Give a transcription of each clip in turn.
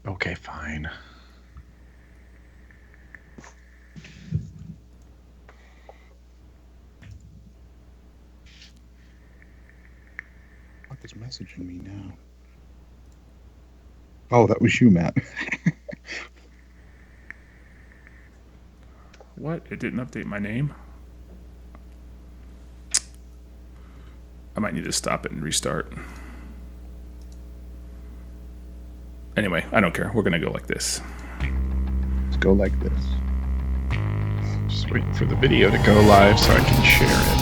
Okay, fine. What is messaging me now? Oh, that was you, Matt. What? It didn't update my name? I might need to stop it and restart. Anyway, I don't care. We're going to go like this. Let's go like this. Just waiting for the video to go live so I can share it.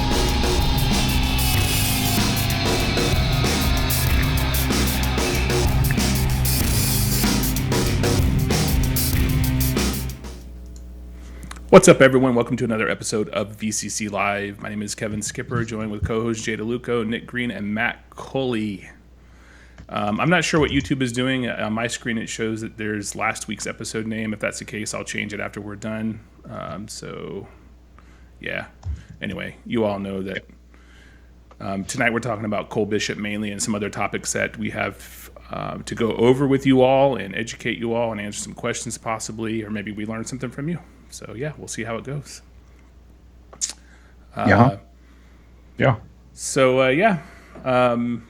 What's up, everyone? Welcome to another episode of VCC Live. My name is Kevin Skipper, joined with co-hosts Jay DeLuco, Nick Green, and Matt Coley. I'm not sure what YouTube is doing. On my screen, it shows that there's last week's episode name. If that's the case, I'll change it after we're done. Yeah. Anyway, you all know that tonight we're talking about Cole Bishop mainly and some other topics that we have to go over with you all and educate you all and answer some questions possibly, or maybe we learn something from you. So, yeah, we'll see how it goes. Yeah. So,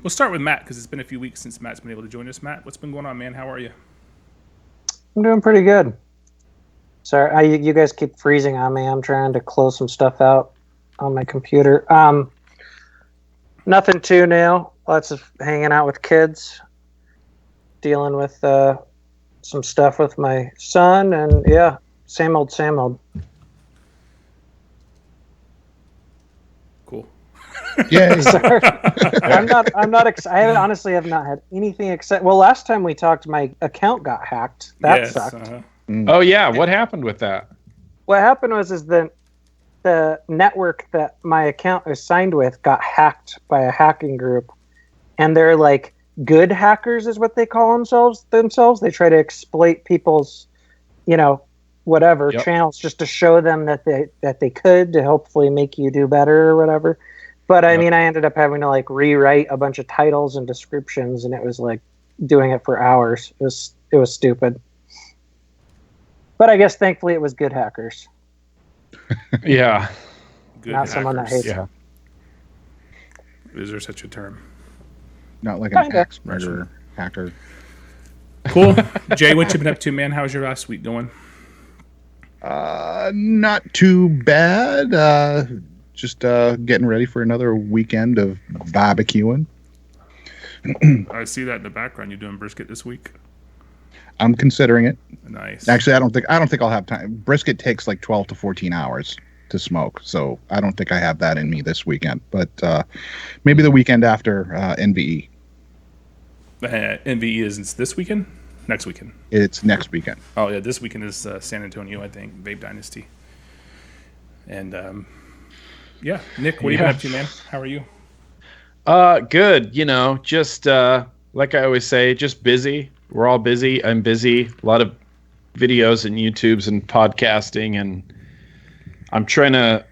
we'll start with Matt because it's been a few weeks since Matt's been able to join us. Matt, what's been going on, man? How are you? I'm doing pretty good. Sorry, you guys keep freezing on me. I'm trying to close some stuff out on my computer. Nothing too new. Lots of hanging out with kids, dealing with some stuff with my son, and yeah, same old, same old. Cool. Yay. Sorry, I'm not. I honestly have not had anything except. Well, last time we talked, my account got hacked. That sucked. Oh, yeah. What happened with that? What happened was the network that my account is signed with got hacked by a hacking group, and they're like good hackers is what they call themselves. They try to exploit people's, whatever channels just to show them that they could to hopefully make you do better or whatever. But I mean, I ended up having to like rewrite a bunch of titles and descriptions, and it was like doing it for hours. It was stupid. But I guess thankfully it was good hackers. Yeah. Good Not someone that hates. Yeah. Is there such a term? Not like an Kinda. axe murderer hacker. Cool. Jay, what you been up to, man? How's your last week going? Not too bad. Just getting ready for another weekend of barbecuing. I see that in the background. You're doing brisket this week. I'm considering it. Nice. Actually, I don't think I'll have time. Brisket takes like 12 to 14 hours to smoke, so I don't think I have that in me this weekend. But maybe the weekend after NVE. NVE is this weekend? Next weekend? It's next weekend. Oh, yeah. This weekend is San Antonio, I think. Vape Dynasty. And, yeah. Nick, what have you been up to, man? How are you? Good. Just like I always say, just busy. We're all busy. I'm busy. A lot of videos and YouTubes and podcasting, and I'm trying to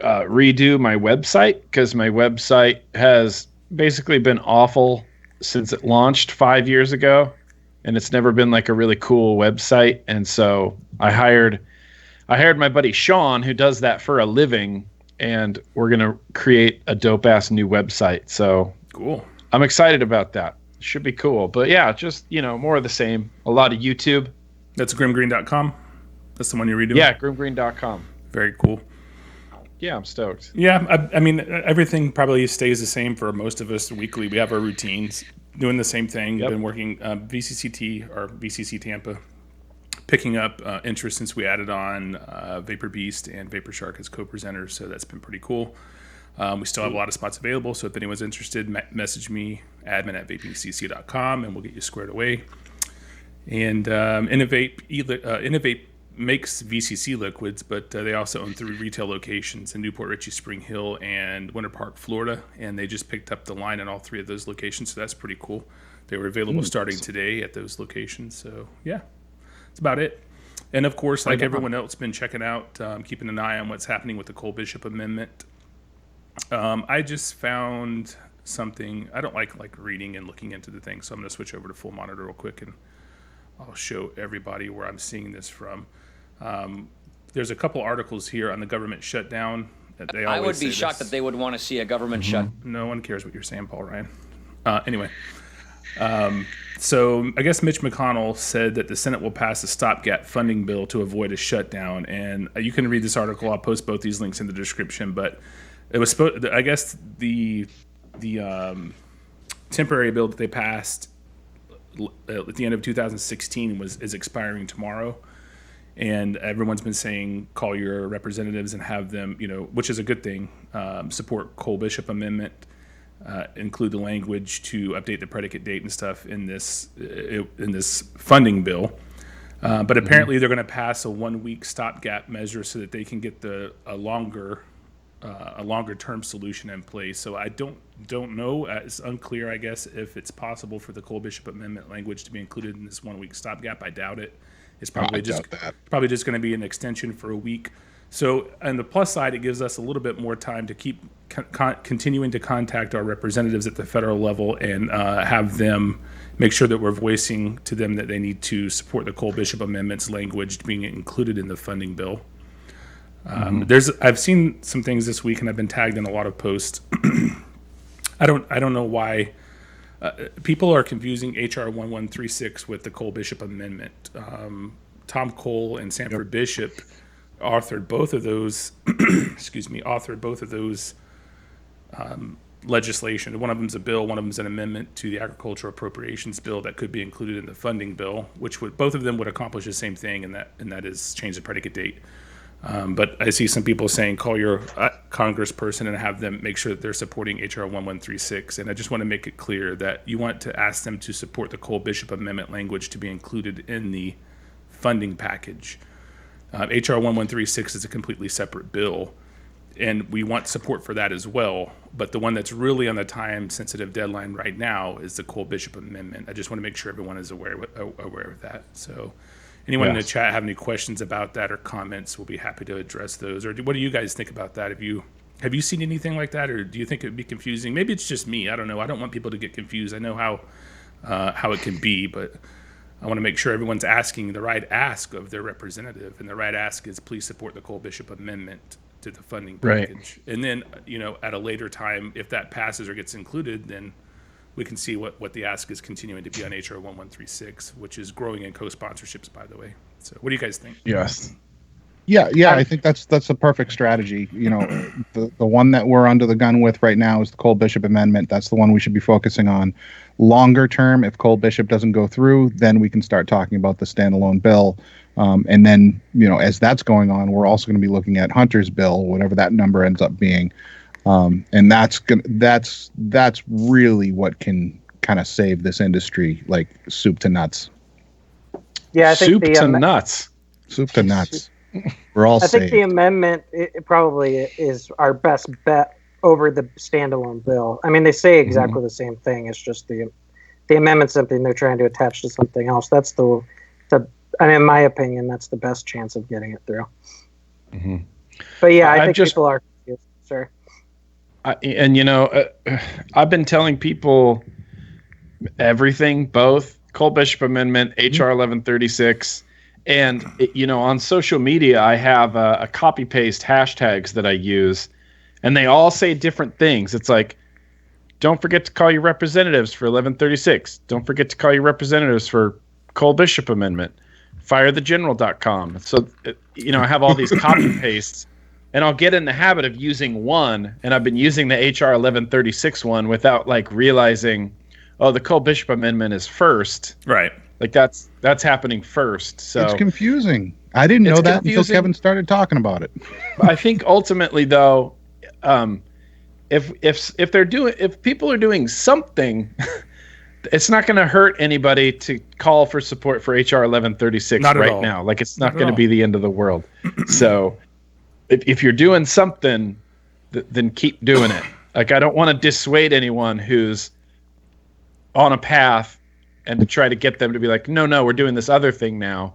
redo my website because my website has basically been awful since it launched 5 years ago, and it's never been like a really cool website. And so I hired my buddy Sean, who does that for a living, and we're gonna create a dope ass new website. So Cool. I'm excited about that. Should be cool. But yeah, just, more of the same. A lot of YouTube. That's grimgreen.com. That's the one you're redoing? Yeah, grimgreen.com. Very cool. Yeah, I'm stoked. Yeah, I mean, everything probably stays the same for most of us weekly. We have our routines, doing the same thing. Yep. Been working VCCT or VCC Tampa, picking up interest since we added on Vapor Beast and Vapor Shark as co-presenters, so that's been pretty cool. We still have a lot of spots available, so if anyone's interested, message me, admin@vapingcc.com, and we'll get you squared away. And Innovate makes VCC liquids, but they also own 3 retail locations in Newport Richey, Spring Hill, and Winter Park, Florida. And they just picked up the line in all 3 of those locations, so that's pretty cool. They were available starting today at those locations. So, yeah, that's about it. And, of course, like everyone else, been checking out, keeping an eye on what's happening with the Cole Bishop Amendment. I just found something. I don't like reading and looking into the thing, so I'm going to switch over to full monitor real quick and I'll show everybody where I'm seeing this from. There's a couple articles here on the government shutdown. That they always I would be say shocked this. that they would want to see a government shut. No one cares what you're saying, Paul Ryan. Anyway, so I guess Mitch McConnell said that the Senate will pass a stopgap funding bill to avoid a shutdown. And you can read this article. I'll post both these links in the description. But it was I guess the temporary bill that they passed at the end of 2016 is expiring tomorrow. And everyone's been saying, call your representatives and have them, which is a good thing, support Cole Bishop Amendment, include the language to update the predicate date and stuff in this funding bill. But apparently they're going to pass a 1-week stopgap measure so that they can get a longer term solution in place. So I don't know. It's unclear, I guess, if it's possible for the Cole Bishop Amendment language to be included in this 1-week stopgap. I doubt it. It's probably just going to be an extension for a week. So on the plus side, it gives us a little bit more time to keep continuing to contact our representatives at the federal level and have them make sure that we're voicing to them that they need to support the Cole Bishop Amendment's language being included in the funding bill. I've seen some things this week, and I've been tagged in a lot of posts. I don't know why. People are confusing HR 1136 with the Cole Bishop Amendment. Tom Cole and Sanford Bishop authored both of those. Authored both of those legislation. One of them's a bill. One of them's an amendment to the Agricultural Appropriations Bill that could be included in the funding bill, which both of them would accomplish the same thing, and that is change the predicate date. But I see some people saying call your congressperson and have them make sure that they're supporting HR 1136. And I just want to make it clear that you want to ask them to support the Cole Bishop Amendment language to be included in the funding package. HR 1136 is a completely separate bill, and we want support for that as well. But the one that's really on the time-sensitive deadline right now is the Cole Bishop Amendment. I just want to make sure everyone is aware of that. So anyone in the chat have any questions about that or comments, we'll be happy to address those. Or what do you guys think about that? Have you seen anything like that, or do you think it would be confusing? Maybe it's just me. I don't know. I don't want people to get confused. I know how it can be, but I want to make sure everyone's asking the right ask of their representative, and the right ask is please support the Cole Bishop Amendment to the funding package. Right. And then, at a later time, if that passes or gets included, then we can see what the ask is continuing to be on HR 1136, which is growing in co-sponsorships, by the way. So what do you guys think? Yes. Yeah, I think that's a perfect strategy. The one that we're under the gun with right now is the Cole Bishop Amendment. That's the one we should be focusing on. Longer term, if Cole Bishop doesn't go through, then we can start talking about the standalone bill. And then, as that's going on, we're also going to be looking at Hunter's bill, whatever that number ends up being. And that's really what can kind of save this industry, like soup to nuts. Yeah, I think Soup to nuts. We're all I saved. think the amendment it probably is our best bet over the standalone bill. I mean, they say exactly the same thing. It's just the amendment's something they're trying to attach to something else. That's in my opinion, that's the best chance of getting it through. Mm-hmm. But yeah, I think people are confused. Sure. I've been telling people everything, both Cole Bishop Amendment, HR 1136, and on social media, I have a copy paste hashtags that I use, and they all say different things. It's like, don't forget to call your representatives for 1136. Don't forget to call your representatives for Cole Bishop Amendment. Firethegeneral.com. So, I have all these copy pastes, and I'll get in the habit of using one, and I've been using the HR 1136 one without realizing, the Cole Bishop Amendment is first. Right. Like that's happening first. So it's confusing. I didn't know that until Kevin started talking about it. I think ultimately, though, if people are doing something, it's not going to hurt anybody to call for support for HR 1136 right now. Like it's not going to be the end of the world. So if you're doing something, then keep doing it. Like I don't want to dissuade anyone who's on a path and to try to get them to be like, no, we're doing this other thing now.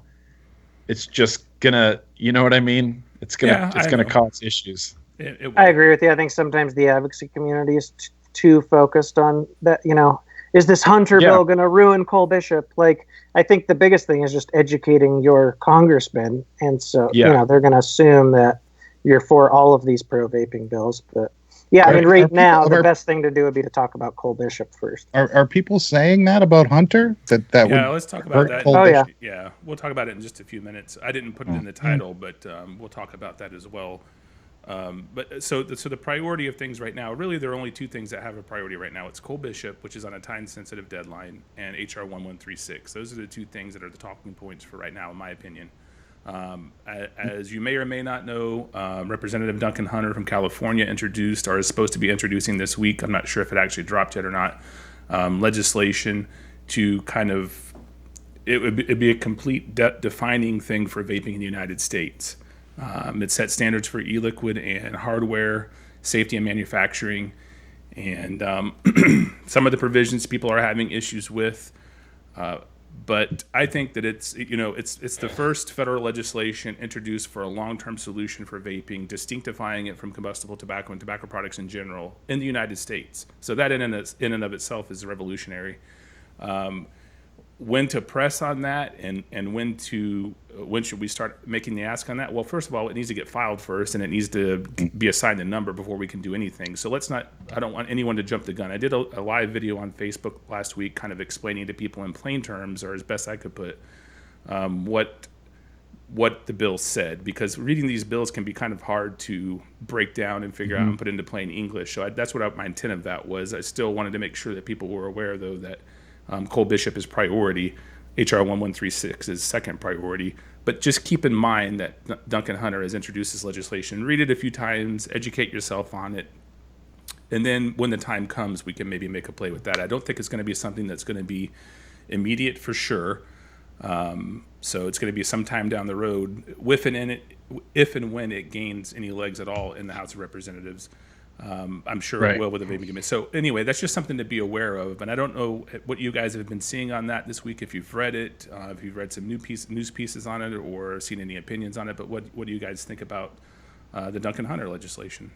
It's just gonna, you know what I mean? It's gonna cause issues. I agree with you. I think sometimes the advocacy community is too focused on that, is this Hunter Yeah. bill going to ruin Cole Bishop? Like, I think the biggest thing is just educating your congressman. And so, Yeah. they're going to assume that you're for all of these pro-vaping bills. But yeah, I mean, right now, the best thing to do would be to talk about Cole Bishop first. Are people saying that about Hunter? That Yeah, would let's talk about that. Cole Bishop? Yeah, we'll talk about it in just a few minutes. I didn't put it in the title, but we'll talk about that as well. But so the priority of things right now, really, there are only two things that have a priority right now. It's Cole Bishop, which is on a time-sensitive deadline, and HR 1136. Those are the two things that are the talking points for right now, in my opinion. As you may or may not know, Representative Duncan Hunter from California is supposed to be introducing this week. I'm not sure if it actually dropped yet or not. Legislation to kind of, it'd be a complete defining thing for vaping in the United States. It sets standards for e-liquid and hardware, safety and manufacturing, and some of the provisions people are having issues with. But I think that it's the first federal legislation introduced for a long-term solution for vaping, distinctifying it from combustible tobacco and tobacco products in general in the United States. So that in and of itself is revolutionary. When to press on that and when should we start making the ask on that? Well, first of all, it needs to get filed first, and it needs to be assigned a number before we can do anything. So I don't want anyone to jump the gun. I did a live video on Facebook last week kind of explaining to people in plain terms, or as best I could put, what the bill said, because reading these bills can be kind of hard to break down and figure out and put into plain English. So that's what my intent of that was. I still wanted to make sure that people were aware, though, that Cole Bishop is priority, HR 1136 is second priority. But just keep in mind that Duncan Hunter has introduced this legislation. Read it a few times, educate yourself on it, and then when the time comes, we can maybe make a play with that. I don't think it's going to be something that's going to be immediate for sure. So it's going to be some time down the road, if and when it gains any legs at all in the House of Representatives. I'm sure it will with the vaping committee. So anyway, that's just something to be aware of. And I don't know what you guys have been seeing on that this week. If you've read it, if you've read some news pieces on it, or seen any opinions on it. But what do you guys think about the Duncan Hunter legislation?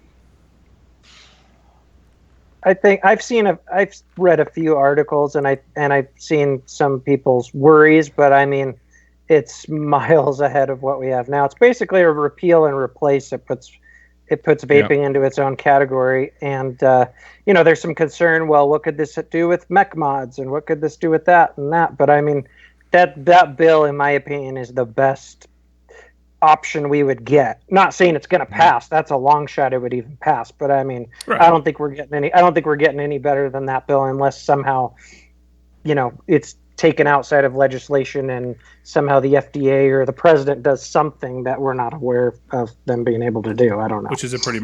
I think I've read a few articles, and I've seen some people's worries, but I mean, it's miles ahead of what we have now. It's basically a repeal and replace. It puts vaping into its own category. And, there's some concern, well, what could this do with MacLeods, and what could this do with that and that? But I mean, that bill, in my opinion, is the best option we would get. Not saying it's going to pass. That's a long shot it would even pass. But I mean, right. I don't think we're getting any better than that bill, unless somehow, it's taken outside of legislation and somehow the FDA or the president does something that we're not aware of them being able to do. I don't know. Which is a pretty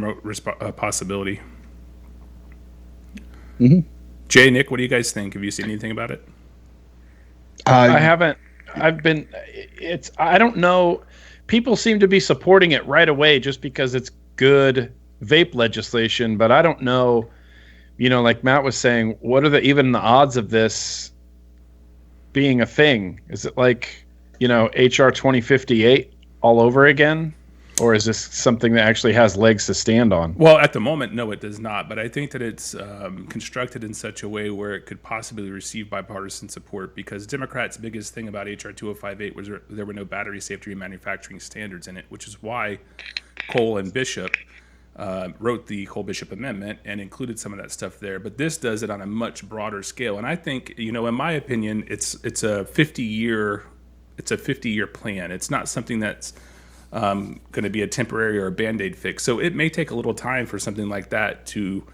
possibility. Mm-hmm. Jay, Nick, what do you guys think? Have you seen anything about it? I haven't. I don't know. People seem to be supporting it right away just because it's good vape legislation, but I don't know, like Matt was saying, what are even the odds of this being a thing? Is it like, HR 2058 all over again? Or is this something that actually has legs to stand on? Well, at the moment, no, it does not. But I think that it's constructed in such a way where it could possibly receive bipartisan support, because Democrats' biggest thing about HR 2058 was there were no battery safety and manufacturing standards in it, which is why Cole and Bishop wrote the Cole Bishop Amendment and included some of that stuff there. But this does it on a much broader scale. And I think, in my opinion, it's a 50-year plan. It's not something that's going to be a temporary or a Band-Aid fix. So it may take a little time for something like that to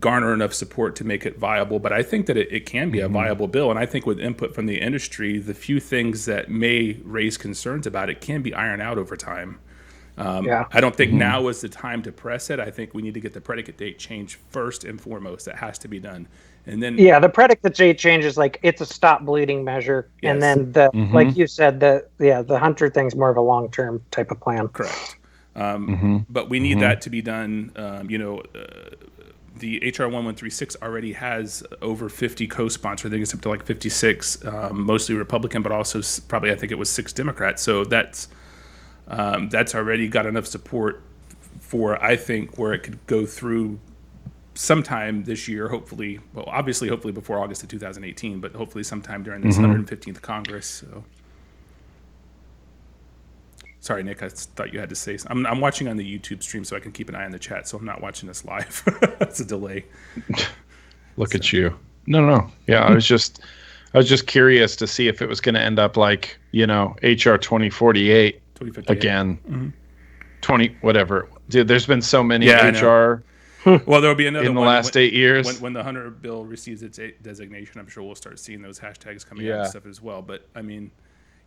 garner enough support to make it viable. But I think that it can be a viable bill. And I think with input from the industry, the few things that may raise concerns about it can be ironed out over time. I don't think now is the time to press it. I think we need to get the predicate date changed first and foremost. That has to be done. And then the predicate date change is like it's a stop bleeding measure. Yes. And then like you said, the Hunter thing's more of a long-term type of plan. Correct. But we need that to be done. The HR 1136 already has over 50 co-sponsors. I think it's up to like 56, mostly Republican, but also probably I think it was 6 Democrats. So that's already got enough support for, I think, where it could go through sometime this year, hopefully, well, obviously, hopefully before August of 2018, but hopefully sometime during this 115th Congress. So, sorry, Nick, I thought you had to say something. I'm watching on the YouTube stream so I can keep an eye on the chat, so I'm not watching this live. That's a delay. Look at you. No. Yeah, I was just curious to see if it was going to end up like, HR 2048 again. 20 whatever. Dude, there's been so many HR well, there'll be another in the one last 8 years. When the Hunter bill receives its designation, I'm sure we'll start seeing those hashtags coming out and stuff as well. But I mean,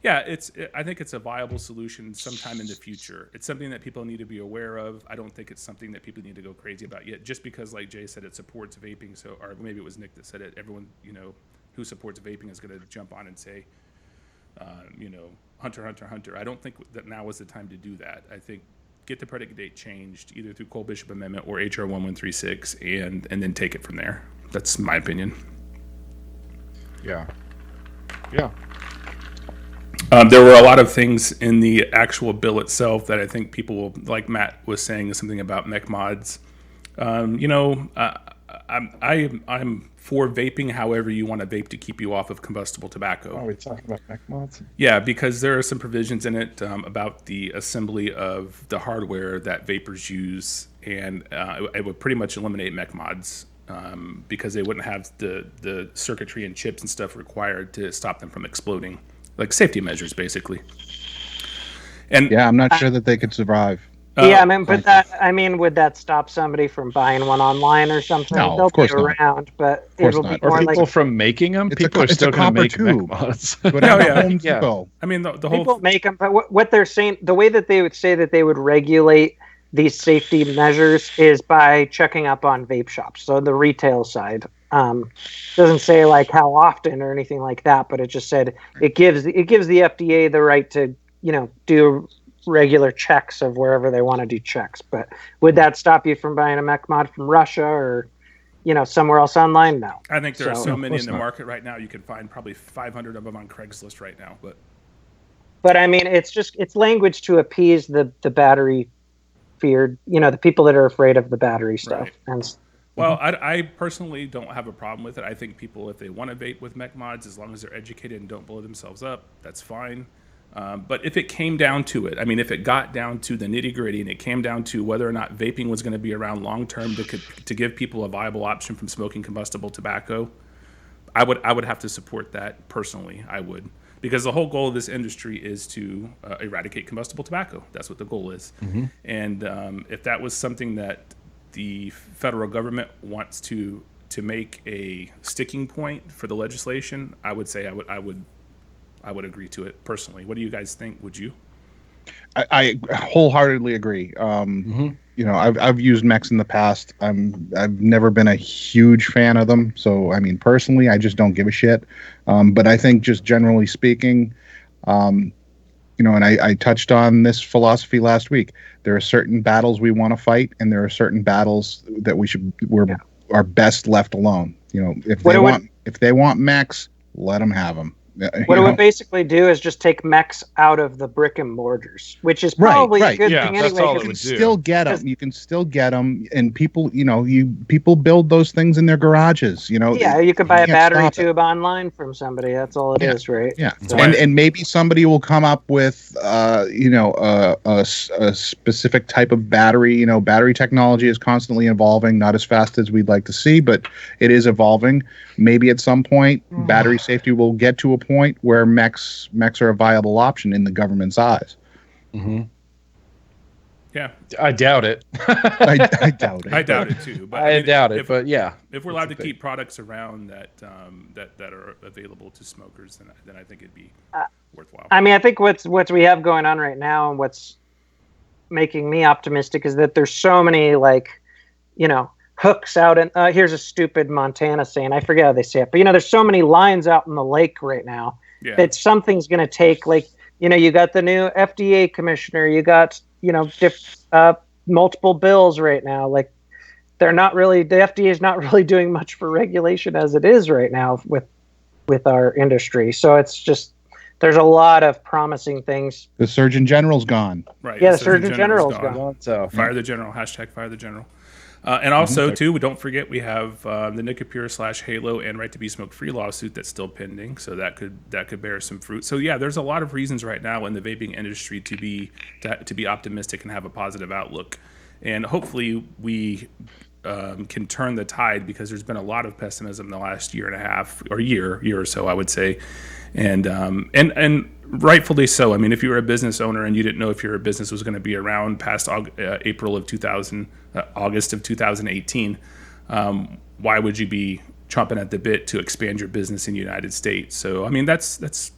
I think it's a viable solution sometime in the future. It's something that people need to be aware of. I don't think it's something that people need to go crazy about yet, just because, like Jay said, it supports vaping. So, or maybe it was Nick that said it. Everyone, who supports vaping is going to jump on and say, Hunter. I don't think that now is the time to do that. I think get the predicate date changed either through Cole Bishop Amendment or HR 1136 and then take it from there. That's my opinion. Yeah. There were a lot of things in the actual bill itself that I think people will, like Matt was saying, something about MacMods. I'm for vaping however you want to vape to keep you off of combustible tobacco. Are we talking about MacMods? Yeah, because there are some provisions in it about the assembly of the hardware that vapors use, and it would pretty much eliminate MacMods because they wouldn't have the circuitry and chips and stuff required to stop them from exploding, like safety measures, basically. And I'm not sure that they could survive. Would that stop somebody from buying one online or something? No, they'll of course be not. around, but Of course it'll not. be more Or people like from making them? People are still going to make MacMods. I mean, the whole people make them. But what they're saying, the way that they would say that they would regulate these safety measures is by checking up on vape shops. So the retail side doesn't say like how often or anything like that, but it just said it gives the FDA the right to do regular checks of wherever they want to do checks. But would that stop you from buying a MacMod from Russia or somewhere else online? No. I think there are so many in the market right now. You can find probably 500 of them on Craigslist right now. But I mean, it's language to appease the battery feared, the people that are afraid of the battery stuff. Right. Well, I personally don't have a problem with it. I think people, if they want to vape with MacMods, as long as they're educated and don't blow themselves up, that's fine. But if it came down to it, I mean, if it got down to the nitty gritty and it came down to whether or not vaping was going to be around long term to give people a viable option from smoking combustible tobacco, I would have to support that personally. I would, because the whole goal of this industry is to eradicate combustible tobacco. That's what the goal is. Mm-hmm. And if that was something that the federal government wants to make a sticking point for the legislation, I would say I would agree to it personally. What do you guys think? Would you? I wholeheartedly agree. I've used mechs in the past. I've never been a huge fan of them. So I mean, personally, I just don't give a shit. But I think just generally speaking, and I touched on this philosophy last week. There are certain battles we want to fight, and there are certain battles that are best left alone. If they want mechs, let them have them. What it would basically do is just take mechs out of the brick and mortars, which is probably a good thing anyway. You can still get them. You can still get them, and people, people build those things in their garages. Yeah, you could buy a battery tube online from somebody. That's all it is, right? Yeah, so. and maybe somebody will come up with, a specific type of battery. Battery technology is constantly evolving, not as fast as we'd like to see, but it is evolving. Maybe at some point, battery safety will get to a point where mechs are a viable option in the government's eyes. Mm-hmm. Yeah, I doubt it. I doubt it. I doubt it too. But I doubt it. But yeah, if we're allowed to keep products around that are available to smokers, then I think it'd be worthwhile. I mean, I think what we have going on right now, and what's making me optimistic, is that there's so many hooks out, and here's a stupid Montana saying, I forget how they say it, but there's so many lines out in the lake right now that something's going to take, you got the new FDA commissioner, you got multiple bills right now, the FDA is not really doing much for regulation as it is right now with our industry. So it's just, there's a lot of promising things. The Surgeon General's gone. Right. Yeah, the Surgeon General's gone. So fire the general. #fire the general. And also, too, don't forget we have the Nicopure / Halo and Right to Be Smoke Free lawsuit that's still pending, so that could bear some fruit. So yeah, there's a lot of reasons right now in the vaping industry to be optimistic and have a positive outlook, and hopefully we can turn the tide, because there's been a lot of pessimism the last year and a half or year or so, I would say, and rightfully so. I mean, if you were a business owner and you didn't know if your business was going to be around past August of 2018, why would you be chomping at the bit to expand your business in the United States? So, I mean, that's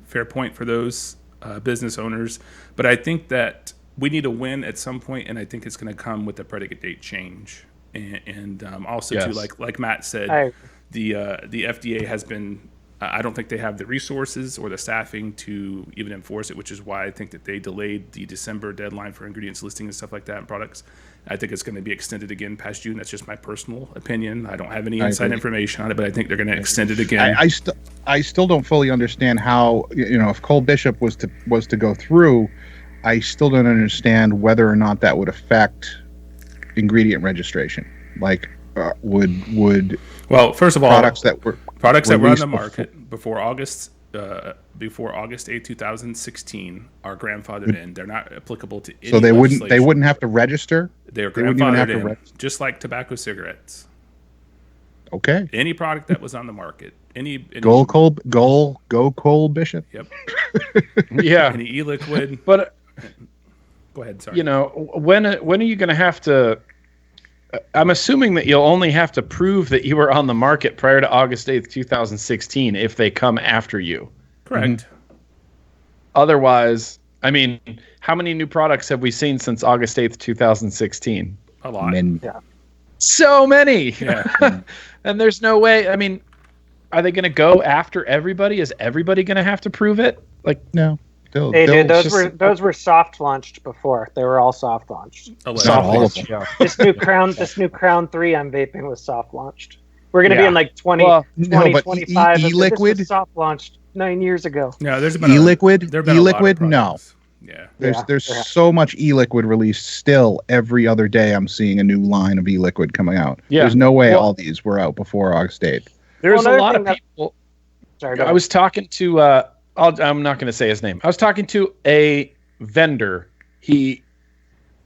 fair point for those business owners. But I think that we need a win at some point, and I think it's going to come with the predicate date change. And also, yes. too, like Matt said, the FDA has been. I don't think they have the resources or the staffing to even enforce it, which is why I think that they delayed the December deadline for ingredients listing and stuff like that in products. I think it's going to be extended again past June. That's just my personal opinion. I don't have any inside information on it, but I think they're going to extend it again. I still don't fully understand how, if Cole Bishop was to go through, I still don't understand whether or not that would affect ingredient registration. Like, well, first of all, products that were on the market before August 8, 2016 are grandfathered in. They're not applicable to any. So they wouldn't have to register. They're grandfathered in, just like tobacco cigarettes. Okay. Any product that was on the market, go Cole Bishop. Yep. Yeah. Any e-liquid. But go ahead. Sorry. When are you going to have to? I'm assuming that you'll only have to prove that you were on the market prior to August 8th, 2016 if they come after you. Correct. Mm-hmm. Otherwise, I mean, how many new products have we seen since August 8th, 2016? A lot. Yeah. So many. Yeah. And there's no way. I mean, are they going to go after everybody? Is everybody going to have to prove it? Like, no. Those were soft launched before. They were all soft launched. Soft launched. Yeah. This new Crown 3 I'm vaping was soft launched. We're going to be in like 2025. E-liquid this was soft launched 9 years ago. Yeah, there's been e-liquid. E-liquid, no. Yeah. There's so much e-liquid released still. Every other day I'm seeing a new line of e-liquid coming out. Yeah. There's no way all these were out before August 8th. There's a lot of people. Sorry, I was talking to I'm not going to say his name. I was talking to a vendor. He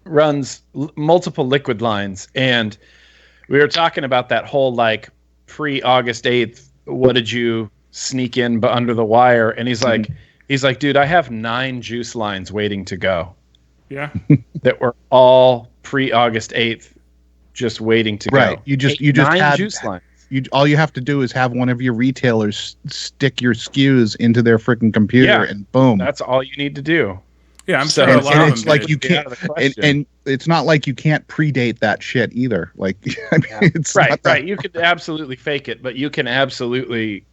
runs multiple liquid lines, and we were talking about that whole like pre-August 8th. What did you sneak in but under the wire? And he's like, dude, I have 9 juice lines waiting to go. Yeah. That were all pre-August 8th, just waiting to go. Right. You just 9 had juice lines. All you have to do is have one of your retailers stick your SKUs into their freaking computer, and boom. That's all you need to do. Yeah, I'm sure a lot of them it's like you can't, and it's not like you can't predate that shit either. Like, I mean, it's right. You could absolutely fake it, but you can absolutely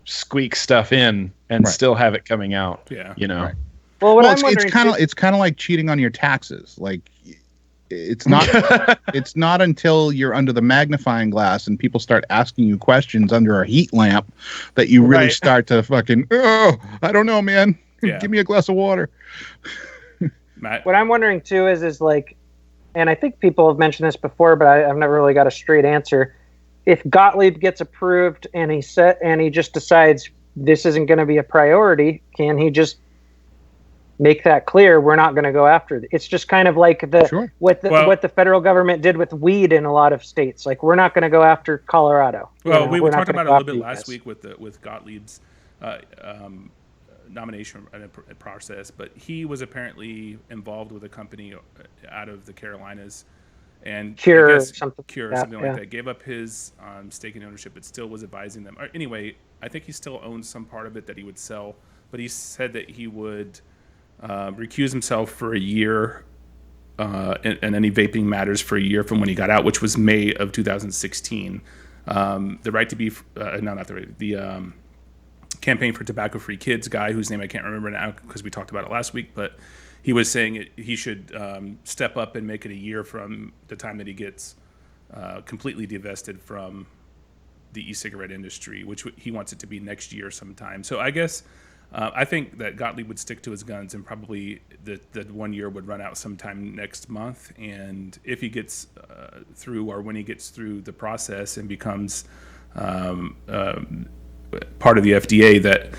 squeak stuff in and still have it coming out. Yeah, Right. Well, it's kind of like cheating on your taxes. Like, it's not until you're under the magnifying glass and people start asking you questions under a heat lamp that you really start to fucking, I don't know, man. Yeah. Give me a glass of water. Matt? What I'm wondering too is like, and I think people have mentioned this before, but I've never really got a straight answer. If Gottlieb gets approved and he just decides this isn't going to be a priority, can he just make that clear? We're not going to go after it. It's just kind of like what the federal government did with weed in a lot of states. Like, we're not going to go after Colorado. Well, we were talking about it a little bit last week with Gottlieb's nomination process, but he was apparently involved with a company out of the Carolinas, and Cure something like that. Gave up his stake in ownership, but still was advising them. Anyway, I think he still owns some part of it that he would sell, but he said that he would recuse himself for a year and any vaping matters for a year from when he got out, which was May of 2016. The right to be the campaign for tobacco-free kids guy, whose name I can't remember now because we talked about it last week, but he was saying he should step up and make it a year from the time that he gets completely divested from the e-cigarette industry, which he wants it to be next year sometime. So I guess I think that Gottlieb would stick to his guns, and probably the 1 year would run out sometime next month. And if he gets through, or when he gets through the process and becomes part of the FDA, that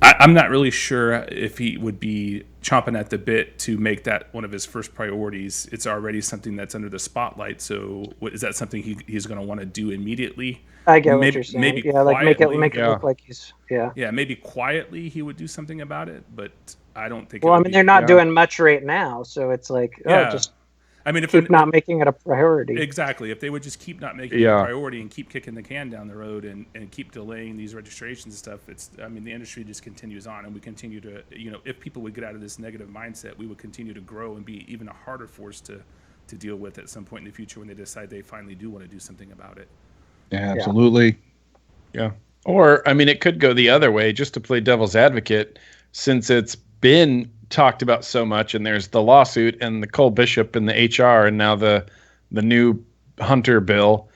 I'm not really sure if he would be chomping at the bit to make that one of his first priorities. It's already something that's under the spotlight. So is that something he's going to want to do immediately? I get what you're saying. Maybe like make it look like he's maybe quietly he would do something about it, but I don't think. Well, I mean, they're not doing much right now, so it's like just. I mean, if keep not making it a priority. Exactly. If they would just keep not making it a priority and keep kicking the can down the road and keep delaying these registrations and stuff, the industry just continues on, and we continue to, if people would get out of this negative mindset, we would continue to grow and be even a harder force to deal with at some point in the future when they decide they finally do want to do something about it. Yeah, absolutely. Yeah. Or, I mean, it could go the other way, just to play devil's advocate, since it's been talked about so much, and there's the lawsuit and the Cole Bishop and the HR and now the new Hunter bill.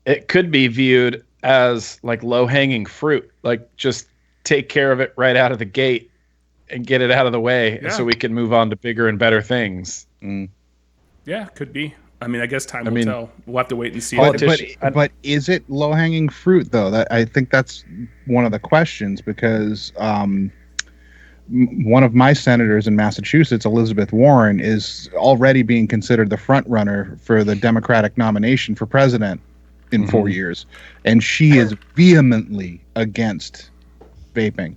It could be viewed as like low-hanging fruit, like just take care of it right out of the gate and get it out of the way so we can move on to bigger and better things. Yeah, could be. I mean, I guess time will tell. We'll have to wait and see. But is it low-hanging fruit, though? I think that's one of the questions, because one of my senators in Massachusetts, Elizabeth Warren, is already being considered the front runner for the Democratic nomination for president in 4 years. And she is vehemently against vaping.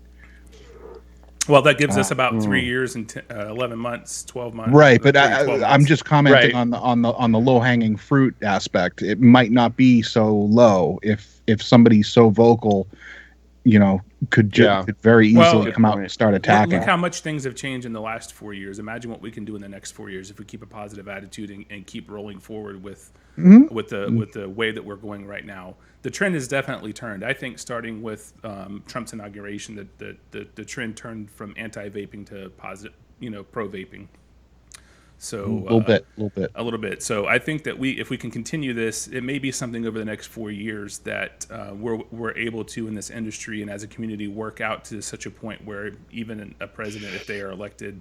Well, that gives us about 3 years and 11 months, 12 months. Right, but I'm just commenting on the low-hanging fruit aspect. It might not be so low if somebody's so vocal, could very easily come out and start attacking. Look how much things have changed in the last 4 years. Imagine what we can do in the next 4 years if we keep a positive attitude and keep rolling forward with the way that we're going right now. The trend has definitely turned. I think starting with Trump's inauguration, the trend turned from anti-vaping to positive, pro-vaping. So a little bit. So I think that if we can continue this, it may be something over the next 4 years that we're able to, in this industry and as a community, work out to such a point where even a president, if they are elected,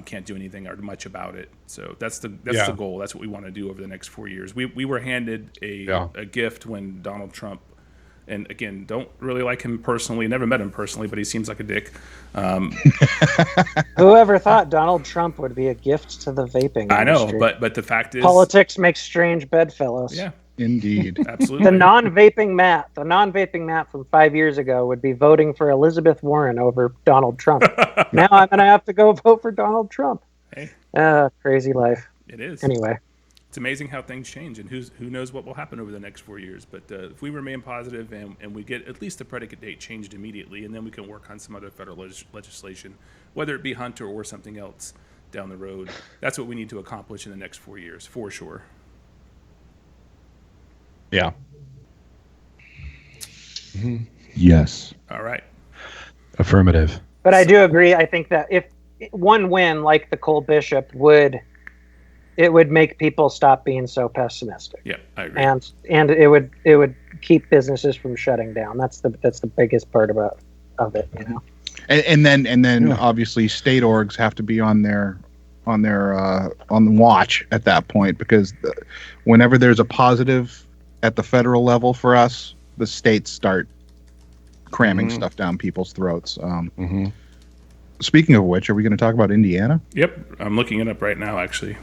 can't do anything or much about it. So that's the goal. That's what we want to do over the next 4 years. We were handed a gift when Donald Trump. And again, don't really like him personally. Never met him personally, but he seems like a dick. Whoever thought Donald Trump would be a gift to the vaping industry? I know, but the fact is, politics makes strange bedfellows. Yeah, indeed, absolutely. The non-vaping Matt from 5 years ago would be voting for Elizabeth Warren over Donald Trump. Now I'm going to have to go vote for Donald Trump. Hey, crazy life. It is. Anyway. It's amazing how things change, and who knows what will happen over the next 4 years. But if we remain positive and we get at least the predicate date changed immediately, and then we can work on some other federal legislation, whether it be Hunter or something else down the road, that's what we need to accomplish in the next 4 years, for sure. Yeah. Yes. All right. Affirmative. But I do agree. I think that if one win like the Cole Bishop would make people stop being so pessimistic. Yeah, I agree. And it would keep businesses from shutting down. That's the biggest part of it, And then obviously state orgs have to be on the watch at that point, because whenever there's a positive at the federal level for us, the states start cramming stuff down people's throats. Speaking of which, are we going to talk about Indiana? Yep, I'm looking it up right now, actually.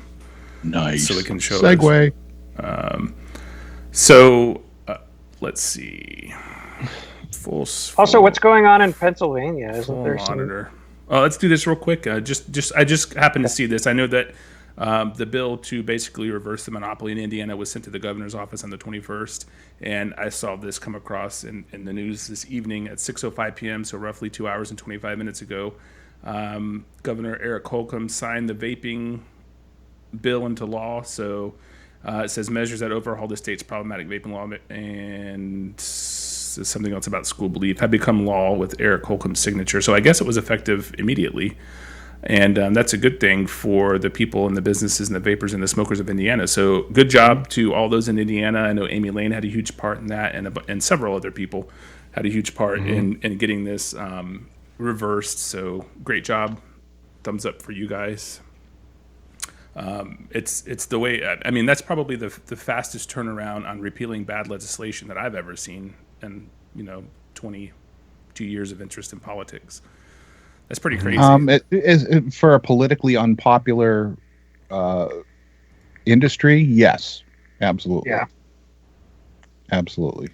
Nice. So we can show segue. Let's see. Also, what's going on in Pennsylvania? Isn't there monitor? Let's do this real quick. I just happened to see this. I know that the bill to basically reverse the monopoly in Indiana was sent to the governor's office on the 21st, and I saw this come across in the news this evening at 6:05 p.m., so roughly 2 hours and 25 minutes ago. Governor Eric Holcomb signed the vaping bill into law. So it says measures that overhaul the state's problematic vaping law, and something else about school belief have become law with Eric Holcomb's signature. So I guess it was effective immediately, and that's a good thing for the people and the businesses and the vapors and the smokers of Indiana. So good job to all those in Indiana. I know Amy Lane had a huge part in that, and several other people had a huge part in getting this reversed. So great job, thumbs up for you guys. It's the way. I mean, that's probably the fastest turnaround on repealing bad legislation that I've ever seen, in 22 years of interest in politics. That's pretty crazy. For a politically unpopular industry, yes, absolutely, absolutely.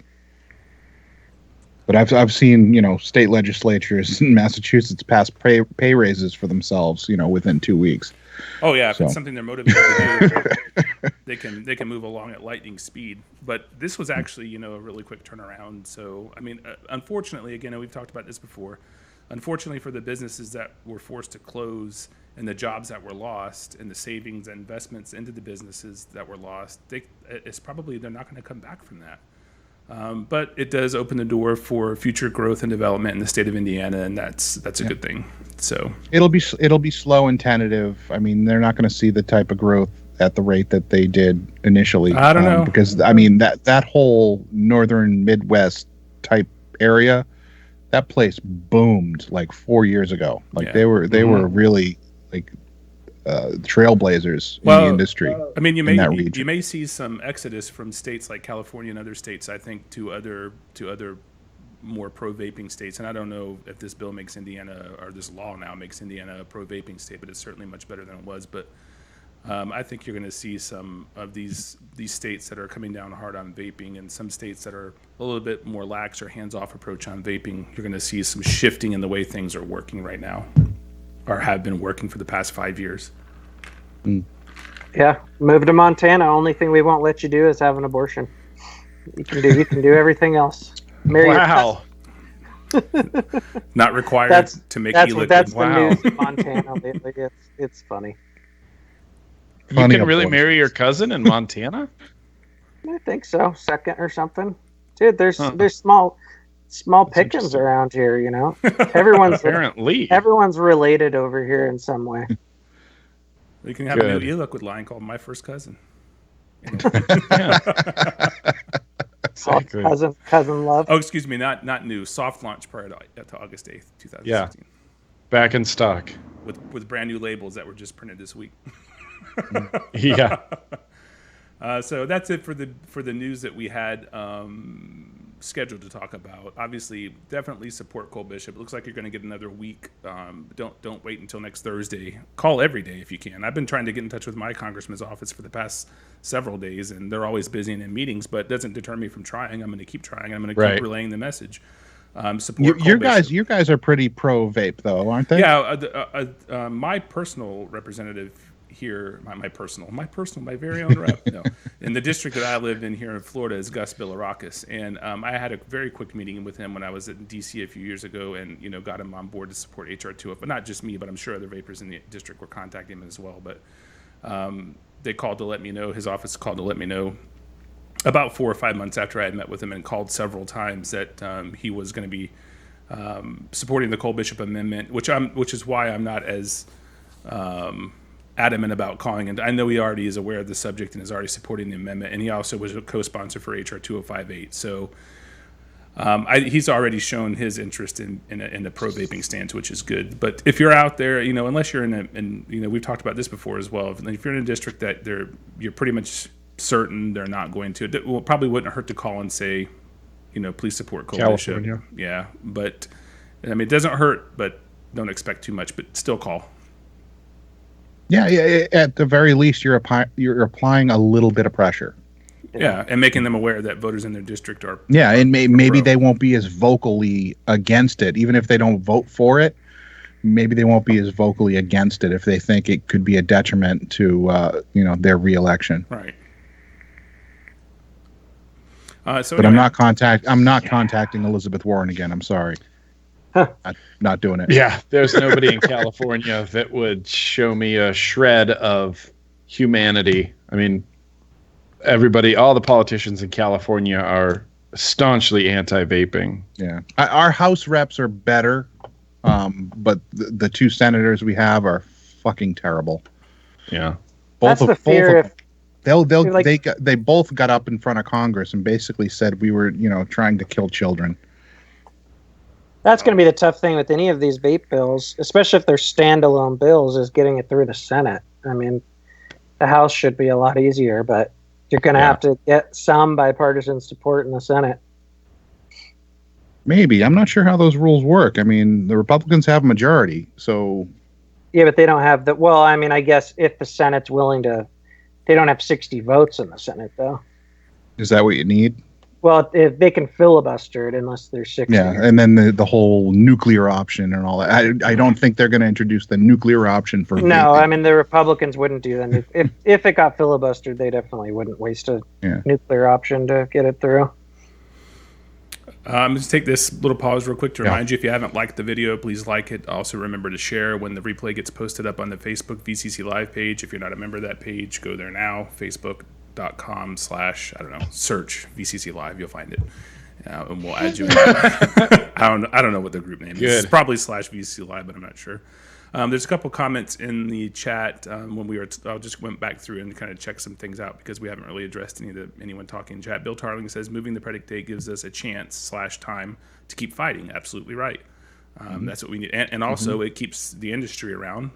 But I've seen state legislatures in Massachusetts pass pay raises for themselves within 2 weeks. Oh yeah, if it's something they're motivated to do, they can move along at lightning speed. But this was actually a really quick turnaround. So I mean, unfortunately, again, we've talked about this before. Unfortunately for the businesses that were forced to close and the jobs that were lost and the savings and investments into the businesses that were lost, they're not going to come back from that. But it does open the door for future growth and development in the state of Indiana, and that's a good thing. So it'll be slow and tentative. I mean, they're not going to see the type of growth at the rate that they did initially. I don't know, because I mean that whole northern Midwest type area, that place boomed like 4 years ago. Like they were really like trailblazers in the industry. I mean, you may see some exodus from states like California and other states, I think, to other more pro-vaping states. And I don't know if this bill makes Indiana, or this law now makes Indiana a pro-vaping state, but it's certainly much better than it was. But I think you're going to see some of these states that are coming down hard on vaping, and some states that are a little bit more lax or hands-off approach on vaping. You're going to see some shifting in the way things are working right now, or have been working for the past 5 years. Yeah, move to Montana. Only thing we won't let you do is have an abortion. You can do everything else. Wow. Not required to make e-liquid. That's the news in Montana lately. It's funny. You can really marry your cousin in Montana? I think so. Second or something. Dude, there's small pickings around here, Everyone's everyone's related over here in some way. You can have a new e-liquid line called My First Cousin. Exactly. Cousin love. Oh, excuse me, not new. Soft launch prior to August 8th, 2016. Yeah. Back in stock. With brand new labels that were just printed this week. Yeah. So that's it for the news that we had scheduled to talk about. Obviously, definitely support Cole Bishop. It looks like you're going to get another week. Don't wait until next Thursday. Call every day if you can. I've been trying to get in touch with my congressman's office for the past several days, and they're always busy and in meetings, but it doesn't deter me from trying. I'm going to keep trying. I'm going to keep relaying the message. Support your guys are pretty pro vape though, aren't they? Yeah. My personal representative here, my very own rep, in the district that I live in here in Florida is Gus Bilirakis, and I had a very quick meeting with him when I was in DC a few years ago, and got him on board to support HR 205. But not just me, but I'm sure other vapors in the district were contacting him as well. But they called to let me know. His office called to let me know about 4 or 5 months after I had met with him, and called several times that he was going to be supporting the Cole Bishop Amendment, which is why I'm not as adamant about calling. And I know he already is aware of the subject and is already supporting the amendment, and he also was a co-sponsor for HR 2058. So he's already shown his interest in a pro vaping stance, which is good. But if you're out there, unless you're we've talked about this before as well. If you're in a district that you're pretty much certain they're not going to, it probably wouldn't hurt to call and say, please support Cole Bishop. Yeah, but I mean, it doesn't hurt, but don't expect too much. But still call. Yeah, at the very least, you're applying a little bit of pressure. Yeah, and making them aware that voters in their district are. Yeah, and maybe they won't be as vocally against it, even if they don't vote for it. Maybe they won't be as vocally against it if they think it could be a detriment to their reelection. Right. But anyway. I'm not contacting Elizabeth Warren again. I'm sorry. Not doing it. Yeah, there's nobody in California that would show me a shred of humanity. I mean, all the politicians in California are staunchly anti-vaping. Yeah, our House reps are better, but the two senators we have are fucking terrible. Yeah, that's the fear. They both got up in front of Congress and basically said we were trying to kill children. That's going to be the tough thing with any of these vape bills, especially if they're standalone bills, is getting it through the Senate. I mean, the House should be a lot easier, but you're going to have to get some bipartisan support in the Senate. Maybe. I'm not sure how those rules work. I mean, the Republicans have a majority, so... Yeah, but they don't have the... Well, I mean, I guess if the Senate's willing to... They don't have 60 votes in the Senate, though. Is that what you need? Well, if they can filibuster it unless there's 60. Yeah, and then the whole nuclear option and all that. I don't think they're going to introduce the nuclear option for No, vaping. I mean, the Republicans wouldn't do that. If it got filibustered, they definitely wouldn't waste a nuclear option to get it through. Just take this little pause real quick to remind you, if you haven't liked the video, please like it. Also remember to share when the replay gets posted up on the Facebook VCC Live page. If you're not a member of that page, go there now, facebook.com/search VCC Live. You'll find it. And we'll add you. I don't know what the group name is. It's probably /VCC Live, but I'm not sure. There's a couple comments in the chat when we were. I just went back through and kind of checked some things out because we haven't really addressed anyone talking in chat. Bill Tarling says moving the predicate date gives us a chance/time to keep fighting. Absolutely right. That's what we need, and also it keeps the industry around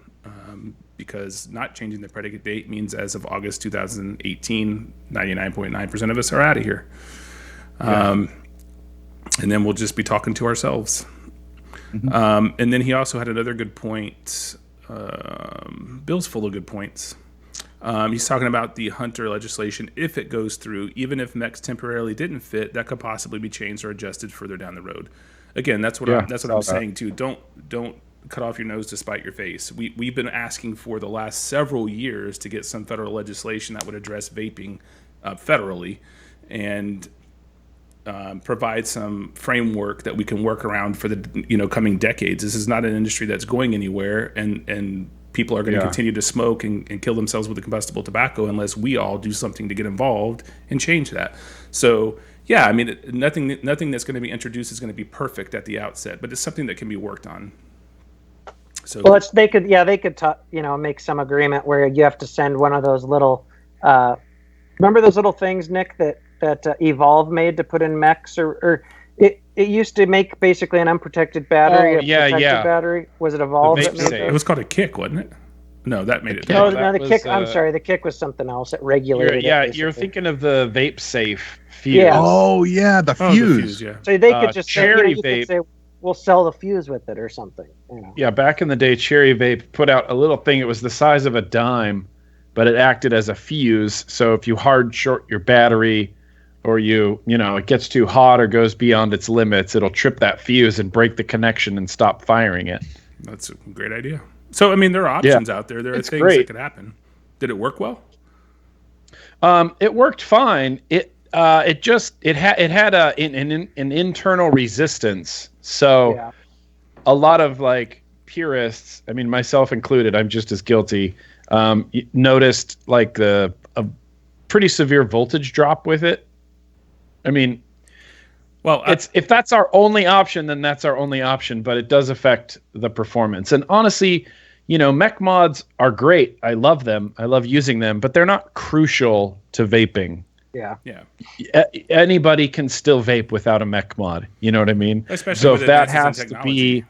because not changing the predicate date means as of August 2018, 99.9% of us are out of here, and then we'll just be talking to ourselves. And then he also had another good point. Bill's full of good points. He's talking about the hunter legislation. If it goes through, even if MEX temporarily didn't fit, that could possibly be changed or adjusted further down the road. Again, that's what I'm saying too. Don't cut off your nose to spite your face. We've been asking for the last several years to get some federal legislation that would address vaping federally, and provide some framework that we can work around for the coming decades. This is not an industry that's going anywhere, and people are going to continue to smoke and kill themselves with the combustible tobacco unless we all do something to get involved and change that. So yeah, I mean, nothing that's going to be introduced is going to be perfect at the outset, but it's something that can be worked on. So well, they could make some agreement where you have to send one of those little remember those little things, Nick, that Evolve made to put in mechs, or it used to make basically an unprotected battery. Battery. Was it Evolve that made it? It was called a kick, wasn't it? No, that made it. No, the kick. I'm sorry, the kick was something else. It regulated. You're thinking of the vape safe fuse. Yeah. Oh yeah, the fuse. So they could just Cherry say, Vape. say, we'll sell the fuse with it or something. Yeah, back in the day, Cherry Vape put out a little thing. It was the size of a dime, but it acted as a fuse. So if you hard short your battery, or it gets too hot or goes beyond its limits, it'll trip that fuse and break the connection and stop firing it. That's a great idea. So, I mean, there are options out there. There are things that could happen. Did it work well? It worked fine. It had an internal resistance. So a lot of purists, I mean, myself included, I'm just as guilty, noticed a pretty severe voltage drop with it. I mean, well, if that's our only option, then that's our only option, but it does affect the performance. And honestly, mech mods are great. I love them. I love using them, but they're not crucial to vaping. Yeah. Anybody can still vape without a mech mod. You know what I mean? Especially so with if that has to be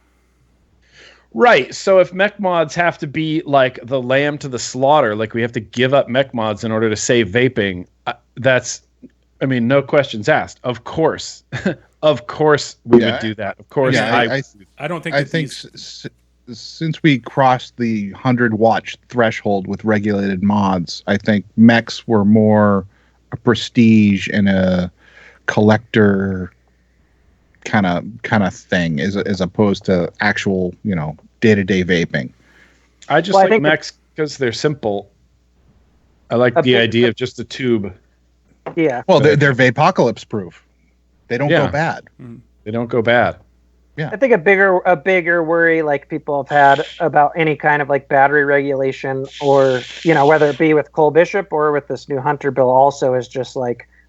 right. So if mech mods have to be like the lamb to the slaughter, like we have to give up mech mods in order to save vaping, no questions asked. Of course. Of course we would do that. Of course I don't think since we crossed the 100-watt threshold with regulated mods, I think mechs were more a prestige and a collector kind of thing as opposed to actual, day-to-day vaping. I just like mechs because they're simple. I like the idea of just a tube. Yeah. Well, they're vapocalypse proof. They don't go bad. They don't go bad. Yeah. I think a bigger worry people have had about any kind of battery regulation, or whether it be with Cole Bishop or with this new Hunter bill also, is just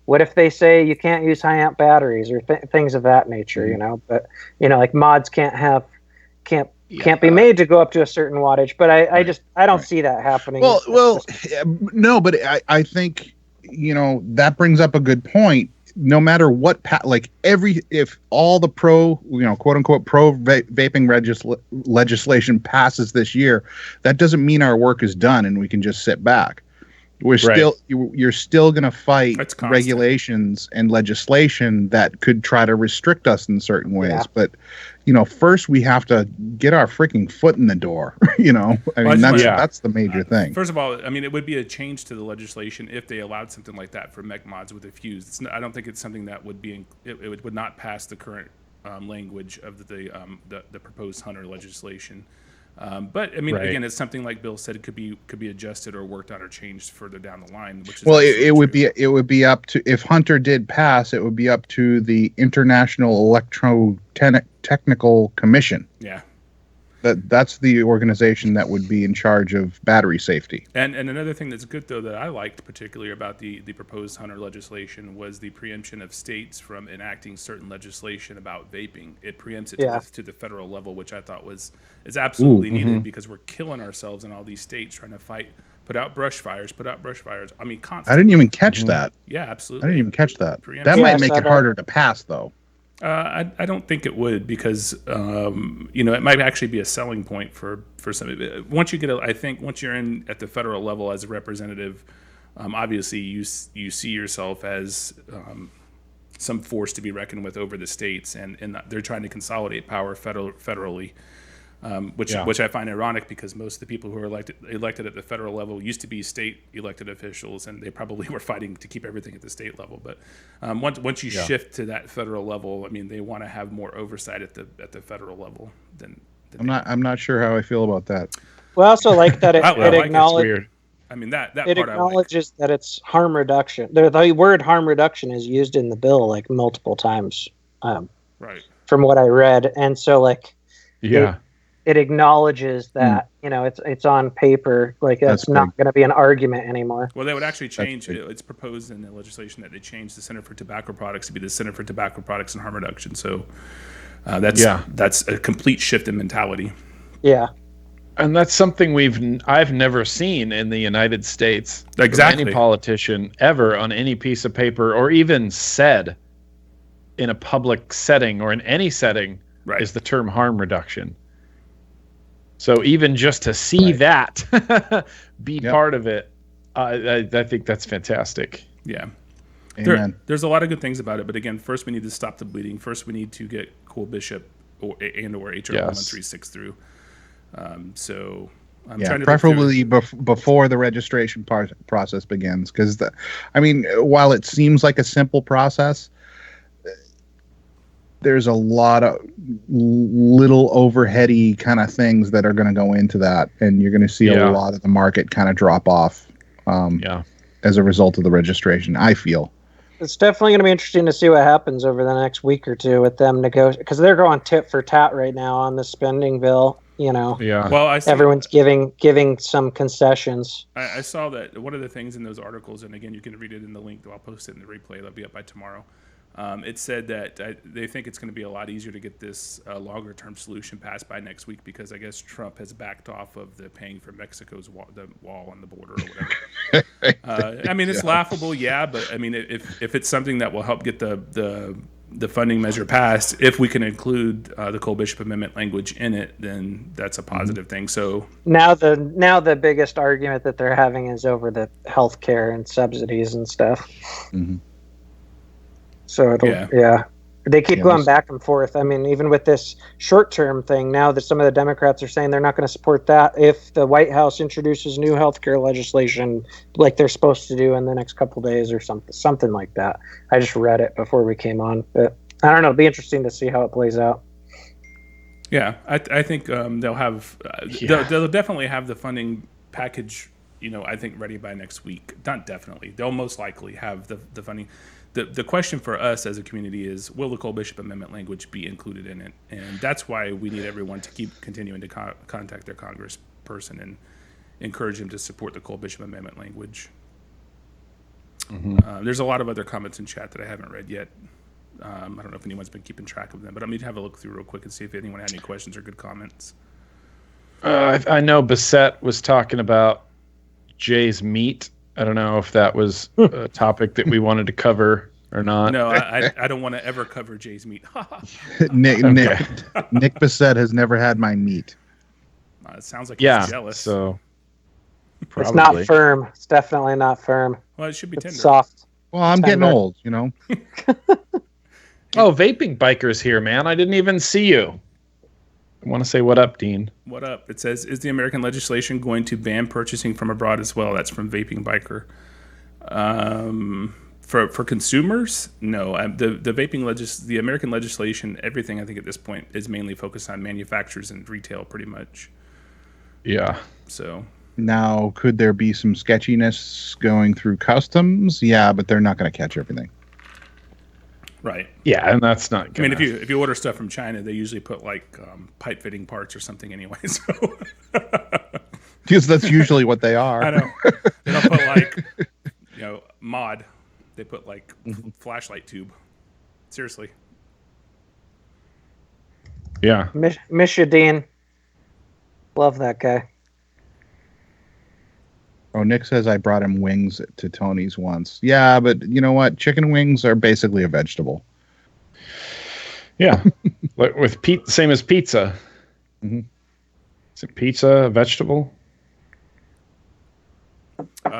what if they say you can't use high amp batteries or things of that nature, but mods can't be made to go up to a certain wattage, but I don't see that happening. Well, no, but I think that brings up a good point. no matter what, if all the quote unquote vaping legislation passes this year, that doesn't mean our work is done and we can just sit back. You're still going to fight regulations and legislation that could try to restrict us in certain ways. Yeah. But, first we have to get our freaking foot in the door. That's the major thing. First of all, it would be a change to the legislation if they allowed something like that for mech mods with a fuse. I don't think it's something that would be. It would not pass the current language of the proposed Hunter legislation. But again, it's something like Bill said. It could be adjusted or worked on or changed further down the line. Which is it would be up to, if Hunter did pass, it would be up to the International Electrotechnical Commission. Yeah, that's the organization that would be in charge of battery safety. And another thing that's good though that I liked particularly about the proposed Hunter legislation was the preemption of states from enacting certain legislation about vaping. It preempts it to the federal level, which I thought is absolutely needed because we're killing ourselves in all these states trying to put out brush fires. Constantly. I didn't even catch that. Yeah, absolutely. I didn't even catch that. That might make it harder to pass though. I don't think it would because it might actually be a selling point for some. Once you're in at the federal level as a representative, obviously you see yourself as some force to be reckoned with over the states, and they're trying to consolidate power federally. Which I find ironic because most of the people who are elected at the federal level used to be state elected officials, and they probably were fighting to keep everything at the state level. But once you shift to that federal level, they want to have more oversight at the federal level than I'm not sure how I feel about that. Well, I also like that it acknowledges. That it part acknowledges that it's harm reduction. The word harm reduction is used in the bill like multiple times. Right. From what I read, and so it acknowledges that it's on paper, that's not going to be an argument anymore. Well, they would actually change it. It's proposed in the legislation that they change the Center for Tobacco Products to be the Center for Tobacco Products and Harm Reduction. So that's a complete shift in mentality. Yeah, and that's something I've never seen in the United States. Exactly. From any politician ever on any piece of paper or even said in a public setting or in any setting is the term harm reduction. So even just to see that be part of it, I think that's fantastic. Yeah. There's a lot of good things about it. But again, first we need to stop the bleeding. First we need to get Cole Bishop or HR 1136 through. I'm trying to preferably before the registration process begins. Because, while it seems like a simple process, there's a lot of little overheady kind of things that are going to go into that, and you're going to see a lot of the market kind of drop off as a result of the registration, I feel. It's definitely going to be interesting to see what happens over the next week or two with them negotiating, because they're going tit for tat right now on the spending bill. Well, everyone's giving some concessions. I saw that one of the things in those articles, and again, you can read it in the link. I'll post it in the replay. It'll be up by tomorrow. It said that they think it's going to be a lot easier to get this longer-term solution passed by next week because I guess Trump has backed off of the paying for Mexico's the wall on the border or whatever. It's laughable, but if it's something that will help get the funding measure passed, if we can include the Cole Bishop Amendment language in it, then that's a positive thing. So now the biggest argument that they're having is over the health care and subsidies and stuff. Mm-hmm. So they keep going back and forth. Even with this short-term thing, now that some of the Democrats are saying they're not going to support that if the White House introduces new healthcare legislation like they're supposed to do in the next couple days or something like that. I just read it before we came on, but I don't know. It'll be interesting to see how it plays out. Yeah, I think they'll have they'll definitely have the funding package. I think ready by next week. Not definitely. They'll most likely have the funding. The question for us as a community is, will the Cole Bishop Amendment language be included in it? And that's why we need everyone to keep continuing to contact their congressperson and encourage them to support the Cole Bishop Amendment language. Mm-hmm. There's a lot of other comments in chat that I haven't read yet. I don't know if anyone's been keeping track of them, but I'm going to have a look through real quick and see if anyone had any questions or good comments. I know Bassett was talking about Jay's meat. I don't know if that was a topic that we wanted to cover. or not? No, I don't want to ever cover Jay's meat. Nick Okay. Nick Bissett has never had my meat. It sounds like Yeah. he's jealous. So probably. It's not firm. It's definitely not firm. Well, it should be It's tender. soft. Well, I'm getting Tender. old, you know. Oh, Vaping Biker's here, man. I didn't even see you. I want to say what up, Dean. What up? It says, is the American legislation going to ban purchasing from abroad as well? That's from Vaping Biker. For consumers, no. The American legislation, everything I think at this point is mainly focused on manufacturers and retail, pretty much. Yeah. So Now, could there be some sketchiness going through customs? Yeah, but they're not going to catch everything. right. Yeah, and that's not I gonna... mean, if you order stuff from China, they usually put like pipe fitting parts or something anyway. So Because that's usually what they are. I know they don't put like mod. They put like flashlight tube. Seriously. Yeah. Miss you, Dean. Love that guy. Oh, Nick says I brought him wings to Tony's once. Yeah, but you know what? Chicken wings are basically a vegetable. Yeah. Like with same as pizza. Mhm. Is it pizza a vegetable?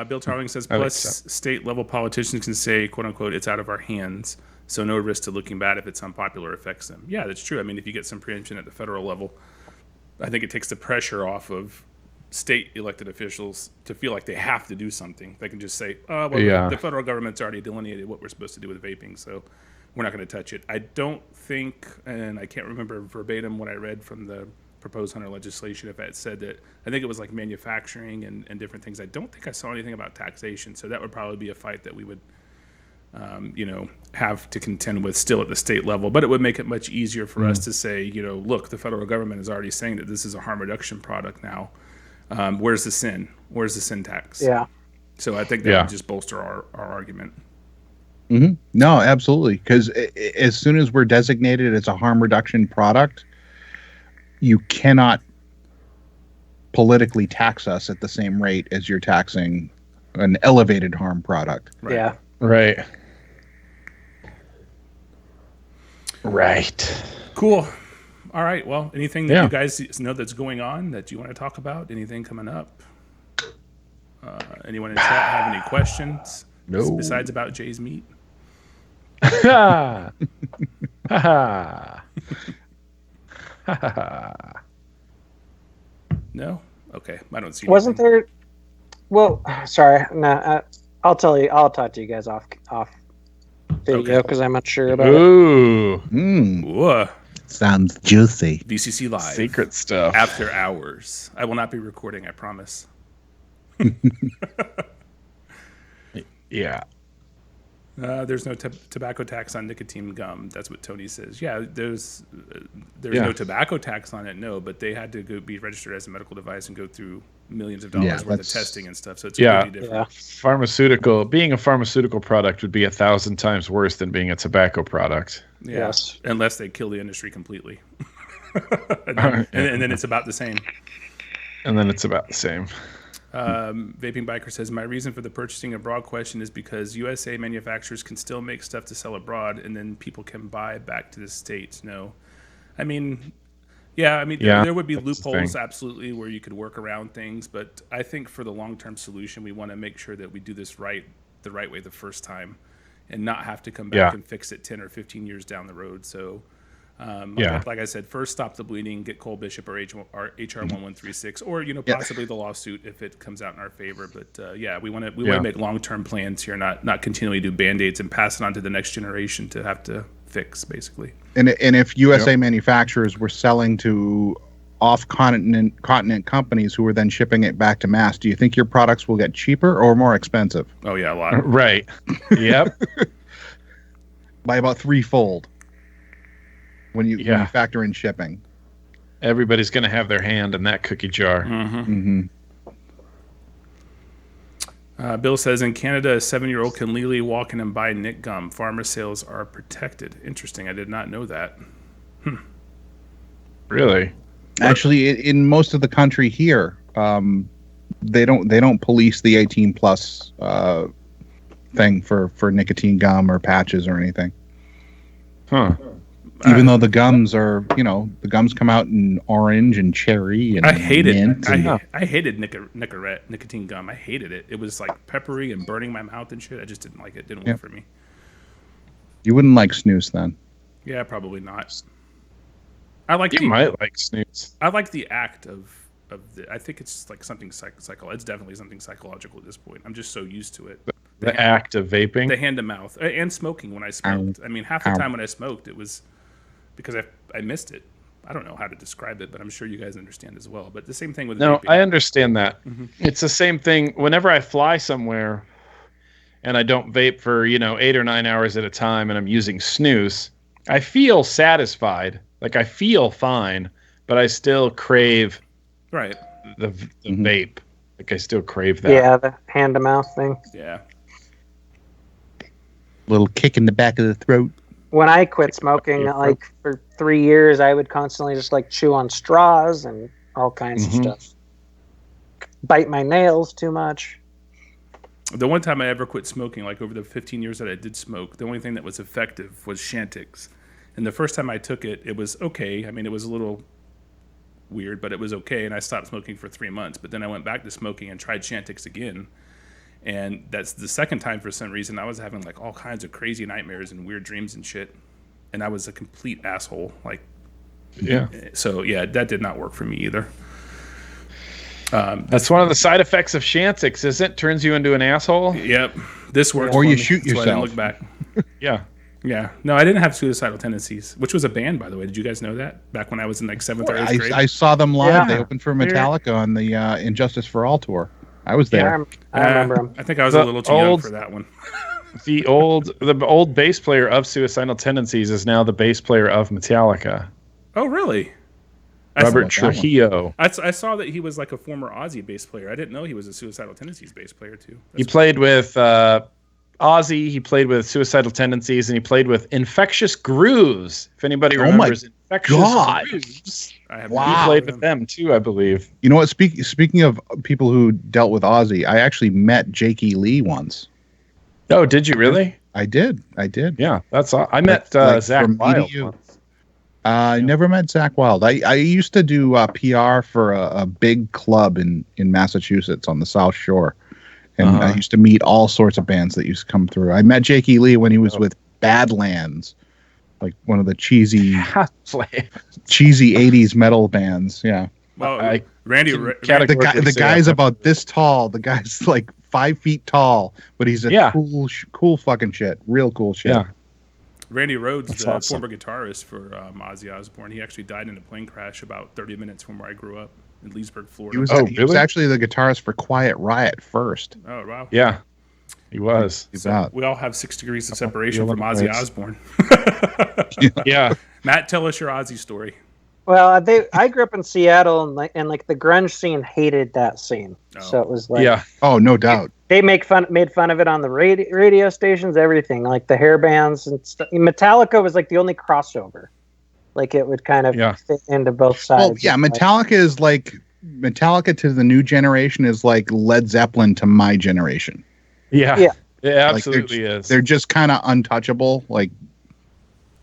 Bill Tarling says, I like plus state level politicians can say, quote unquote, it's out of our hands. So no risk to looking bad if it's unpopular affects them. Yeah, that's true. I mean, if you get some preemption at the federal level, I think it takes the pressure off of state elected officials to feel like they have to do something. They can just say, oh, well, Yeah. the federal government's already delineated what we're supposed to do with vaping, so we're not going to touch it. I don't think, and I can't remember verbatim what I read from the proposed Hunter legislation, if it said that, I think it was like manufacturing and different things. I don't think I saw anything about taxation, so that would probably be a fight that we would have to contend with still at the state level. But it would make it much easier for us to say, look, the federal government is already saying that this is a harm reduction product now. Where's the sin? Where's the sin tax? Yeah. So I think that would just bolster our argument. Mm-hmm. No, absolutely. Because as soon as we're designated as a harm reduction product, you cannot politically tax us at the same rate as you're taxing an elevated harm product. Right. Yeah. Right. Right. Cool. All right. Well, anything that Yeah. you guys know that's going on that you want to talk about? Anything coming up? Anyone in chat have any questions? No. Besides about Jay's meat? Ha ha. Ha ha. No? Okay. I don't see Wasn't anything. there? Well, sorry. No, I'll tell you. I'll talk to you guys off video because I'm not sure about it. Ooh. Whoa. Sounds juicy. VCC Live. Secret stuff. After hours. I will not be recording, I promise. Yeah. There's no tobacco tax on nicotine gum. That's what Tony says. Yeah, there's Yeah. no tobacco tax on it, no, but they had to be registered as a medical device and go through millions of dollars worth of testing and stuff. So it's Yeah. completely different. Being a pharmaceutical product would be 1,000 times worse than being a tobacco product. Yeah. Yes. Unless they kill the industry completely. and then it's about the same. And then it's about the same. Vaping Biker says, my reason for the purchasing abroad question is because USA manufacturers can still make stuff to sell abroad and then people can buy back to the States. No. I mean, there would be that's the loopholes, thing. absolutely, where you could work around things. But I think for the long-term solution, we want to make sure that we do this the right way the first time and not have to come back and fix it 10 or 15 years down the road. So, like I said, first stop the bleeding, get Cole Bishop or HR 1136, or possibly the lawsuit if it comes out in our favor. But we want to make long-term plans here, not continually do band-aids and pass it on to the next generation to have to fix, basically. And if USA manufacturers were selling to off-continent companies who were then shipping it back to mass, do you think your products will get cheaper or more expensive? Oh yeah, a lot. Right. Yep. By about threefold when you factor in shipping. Everybody's going to have their hand in that cookie jar. Mm-hmm. Bill says, in Canada, a 7-year-old can legally walk in and buy Nick gum. Farmer sales are protected. Interesting. I did not know that. Really? Actually, in most of the country here, they don't police the 18 plus thing for nicotine gum or patches or anything. Huh. Even though the gums are, the gums come out in orange and cherry and I hated mint. I hated nicotine gum. I hated it. It was like peppery and burning my mouth and shit. I just didn't like it. It didn't work for me. You wouldn't like snus then. Yeah, probably not. You might like snooze. I like the act of the. I think it's like something psychological. It's definitely something psychological at this point. I'm just so used to it. The act of vaping. The hand to mouth and smoking when I smoked. I mean, half the time when I smoked, it was because I missed it. I don't know how to describe it, but I'm sure you guys understand as well. But the same thing with vaping. I understand that. Mm-hmm. It's the same thing. Whenever I fly somewhere and I don't vape for 8 or 9 hours at a time, and I'm using snus, I feel satisfied. Like I feel fine, but I still crave the vape. Like I still crave that. Yeah, the hand to mouth thing. Yeah. Little kick in the back of the throat. When I quit smoking, like for 3 years, I would constantly just like chew on straws and all kinds of stuff. Bite my nails too much. The one time I ever quit smoking, like over the 15 years that I did smoke, the only thing that was effective was Chantix. And the first time I took it, it was okay. I mean, it was a little weird, but it was okay. And I stopped smoking for 3 months. But then I went back to smoking and tried Chantix again. And that's the second time, for some reason, I was having like all kinds of crazy nightmares and weird dreams and shit. And I was a complete asshole. So yeah, that did not work for me either. That's one of the side effects of Chantix, isn't it? Turns you into an asshole. Yep. This worked. Or you me. shoot That's yourself. why I didn't look back. Yeah. Yeah. No, I didn't have suicidal tendencies, which was a band, by the way. Did you guys know that? Back when I was in like 7th or 8th grade? I saw them live. Yeah. They opened for Metallica on the Injustice for All tour. I was there. Yeah, I remember him. I think I was a little too young for that one. The old bass player of Suicidal Tendencies is now the bass player of Metallica. Oh, really? Robert Trujillo. I saw that he was like a former Ozzy bass player. I didn't know he was a Suicidal Tendencies bass player too. He played with Ozzy. He played with Suicidal Tendencies, and he played with Infectious Grooves. If anybody remembers Infectious Grooves. He played with them too, I believe. You know what? Speaking of people who dealt with Ozzy, I actually met Jakey Lee once. Oh, did you really? I did. Yeah, I met Zach Wilde once. I never met Zach Wilde. I used to do PR for a big club in Massachusetts on the South Shore. And I used to meet all sorts of bands that used to come through. I met Jakey Lee when he was with Badlands, like one of the cheesy 80s metal bands. Yeah. Well, Randy, the guy's about this tall. The guy's like 5 feet tall, but he's cool fucking shit. Real cool shit. Yeah. Randy Rhoads, the former guitarist for Ozzy Osbourne, he actually died in a plane crash about 30 minutes from where I grew up in Leesburg, Florida. He was actually the guitarist for Quiet Riot first. Oh, wow. Yeah, he was. So we all have 6 degrees of separation from Ozzy Osbourne. Yeah. Matt, tell us your Ozzy story. Well, I grew up in Seattle, and like the grunge scene hated that scene. So it was like, oh, no doubt. They made fun of it on the radio stations, everything, like the hair bands and stuff. Metallica was like the only crossover, like it would kind of fit into both sides. Well, yeah, Metallica is like Metallica to the new generation is like Led Zeppelin to my generation. Yeah, it absolutely is. They're just kind of untouchable. Like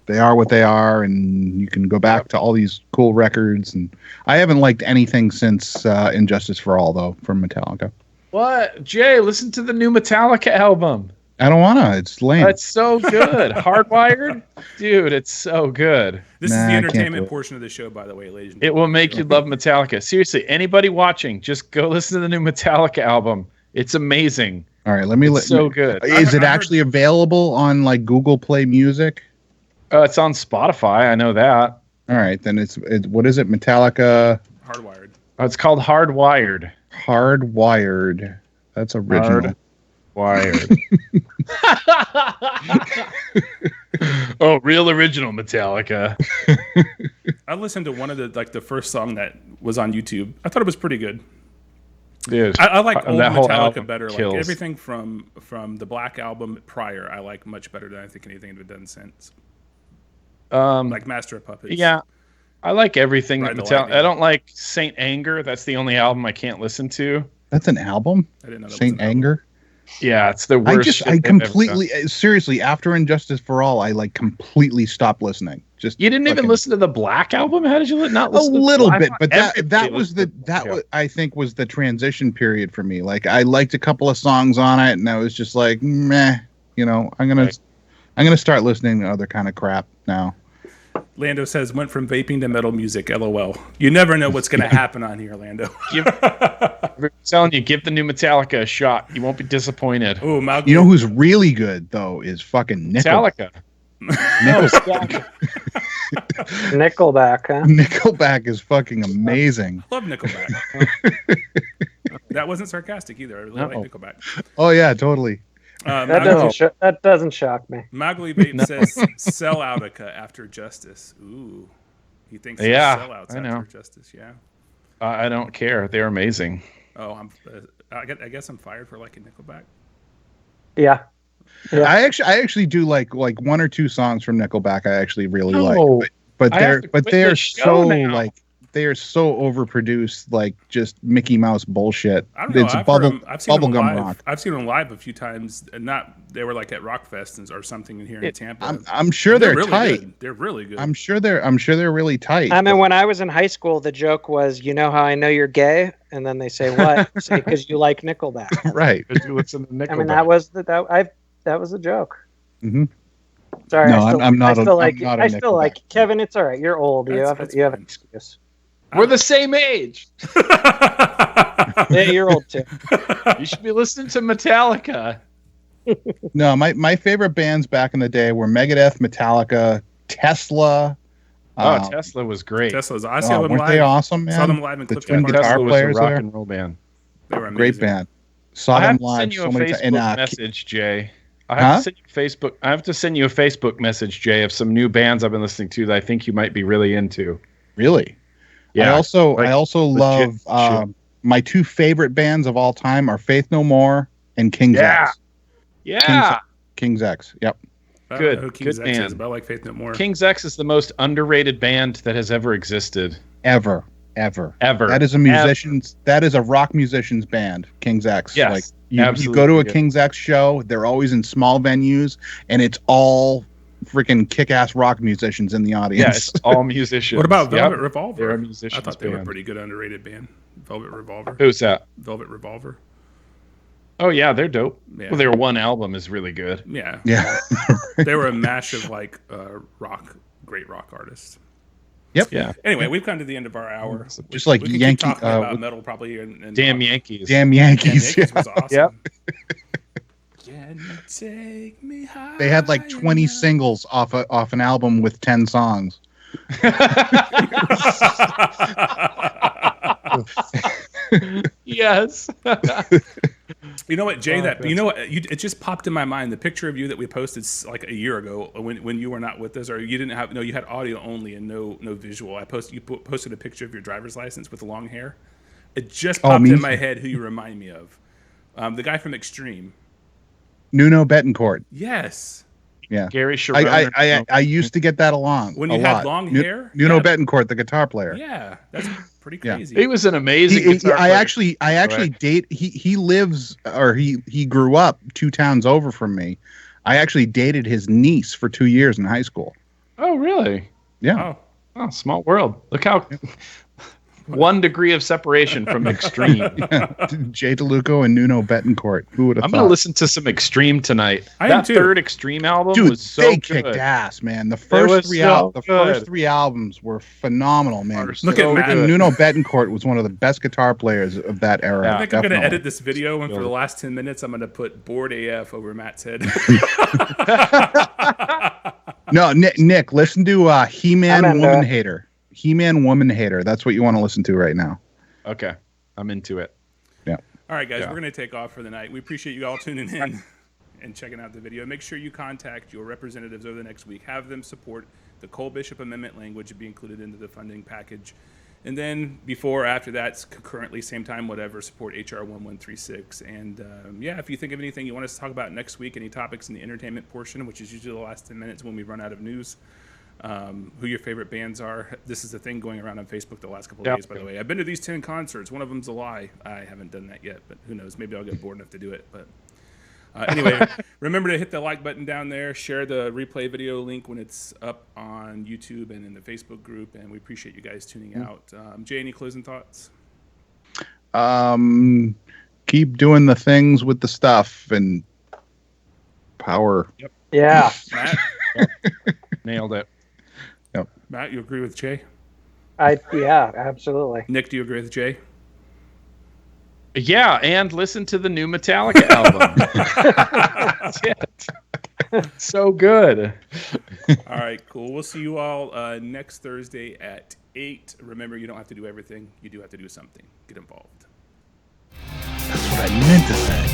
they are what they are, and you can go back to all these cool records. And I haven't liked anything since Injustice for All, though, from Metallica. What? Jay, listen to the new Metallica album. I don't want to. It's lame. It's so good. Hardwired? Dude, it's so good. This is the entertainment portion of the show, by the way, ladies and gentlemen. It will make you love Metallica. Seriously, anybody watching, just go listen to the new Metallica album. It's amazing. All right, it's so good. Is it actually available on like Google Play Music? It's on Spotify. I know that. All right, then it's what is it? Metallica Hardwired. Oh, it's called Hardwired. Hardwired. That's original. Hardwired. Oh, real original Metallica. I listened to one of the first song that was on YouTube. I thought it was pretty good. Dude, I like old Metallica better. Kills. Like everything from the Black Album prior, I like much better than I think anything they've done since. Like Master of Puppets. Yeah, I like everything that Metallica. I don't like Saint Anger. That's the only album I can't listen to. That's an album? I didn't know that Saint Anger? Yeah, it's the worst. I completely, seriously, after Injustice for All, I like completely stopped listening. Just You didn't even listen to the Black album? How did you not a listen? little to bit, but that everybody was listened to was, I think, was the transition period for me. Like, I liked a couple of songs on it, and I was just like, meh. You know, I'm gonna start listening to other kind of crap now. Lando says, went from vaping to metal music. LOL. You never know what's going to happen on here, Lando. I'm telling you, give the new Metallica a shot. You won't be disappointed. Oh, you know who's really good though is fucking Metallica. Nickelback, huh? Nickelback is fucking amazing. I love Nickelback. That wasn't sarcastic either. I really like Nickelback. Oh yeah, totally. That doesn't shock me. MacLeod Vape says sell Outica after Justice. Ooh, he thinks sellouts after Justice. Yeah, I don't care. They're amazing. Oh, I guess I'm fired for liking Nickelback. Yeah. I actually do like one or two songs from Nickelback. I actually really like, but they're so like. They are so overproduced, like just Mickey Mouse bullshit. I don't know. It's bubblegum rock. I've seen them live a few times, and they were like at Rockfest or something here in Tampa. I'm sure they're really tight. Good. They're really good. I'm sure they're really tight. I mean, when I was in high school, the joke was, "You know how I know you're gay?" And then they say, "What?" Say, "Because you like Nickelback." Right. Nickelback. I mean, that was the joke. Mm-hmm. Sorry, no, I'm not. I still like Kevin. It's all right. You're old. You have an excuse. We're the same age. Yeah, you're old too. You should be listening to Metallica. No, my favorite bands back in the day were Megadeth, Metallica, Tesla. Tesla was great. Tesla's awesome. Weren't they awesome, man? Saw them live in the twin guitar Tesla players was a rock there. and roll band. They were amazing. Great band. Saw them live. Send you a Facebook message, Jay. I have to send you a Facebook message, Jay, of some new bands I've been listening to that I think you might be really into. Really? Yeah. I also love my two favorite bands of all time are Faith No More and King's X. Yeah. King's X. Yep. Good band. But I like Faith No More. King's X is the most underrated band that has ever existed. Ever. That is a rock musician's band, King's X. Yes. Like you go to a King's X show, they're always in small venues, and it's all freaking kick-ass rock musicians in the audience. Yeah, it's all musicians. What about Velvet Revolver? They're a musicians I thought they were band. a pretty good underrated band. Velvet Revolver. Who's that? Velvet Revolver. Oh yeah, they're dope. Yeah. Well, their one album is really good. Yeah. They were a mash of like great rock artists. Yep. Yeah. Anyway, we've come to the end of our hour. Just like we Yankee keep talking about metal probably and Damn Yankees. Damn Yankees. Damn Yankees was awesome. Yep. Can you take me high? They had like 20 singles off an album with 10 songs. Yes. You know what, Jay? It just popped in my mind. The picture of you that we posted like a year ago when you were not with us, or you didn't have you had audio only and no visual. You posted a picture of your driver's license with the long hair. It just popped in my head who you remind me of. The guy from Extreme. Nuno Betancourt. Yes. Yeah. Gary Sharon. I used to get that along. When you had long hair? Nuno Betancourt, the guitar player. Yeah. That's pretty crazy. He was an amazing guitar player. I actually date he lives or he grew up 2 towns over from me. I actually dated his niece for 2 years in high school. Oh, really? Yeah. Oh, small world. Look how 1 degree of separation from Extreme. Jay DeLuco and Nuno Betancourt. Who would have thought? I'm going to listen to some Extreme tonight. That third Extreme album was so they good. kicked ass, man. The first 3 albums were phenomenal, man. Look at Matt. Nuno Betancourt was one of the best guitar players of that era. I think I'm going to edit this video, and for the last 10 minutes, I'm going to put bored AF over Matt's head. No, Nick, listen to He-Man Woman Hater. He-Man Woman Hater. That's what you want to listen to right now. Okay. I'm into it. Yeah. All right, guys, we're going to take off for the night. We appreciate you all tuning in and checking out the video. Make sure you contact your representatives over the next week. Have them support the Cole Bishop Amendment language and be included into the funding package. And then before or after that, concurrently, same time, whatever, support HR 1136. And if you think of anything you want us to talk about next week, any topics in the entertainment portion, which is usually the last 10 minutes when we run out of news, who your favorite bands are. This is the thing going around on Facebook the last couple of days, by the way. I've been to these 10 concerts. One of them's a lie. I haven't done that yet, but who knows? Maybe I'll get bored enough to do it. But Anyway, remember to hit the like button down there. Share the replay video link when it's up on YouTube and in the Facebook group. And we appreciate you guys tuning out. Jay, any closing thoughts? Keep doing the things with the stuff and power. Yep. Yeah. Matt? Nailed it. Yep. Matt, you agree with Jay? Yeah, absolutely. Nick, do you agree with Jay? Yeah, and listen to the new Metallica album. That's it. So good. All right, cool. We'll see you all next Thursday at 8. Remember, you don't have to do everything. You do have to do something. Get involved. That's what I meant to say.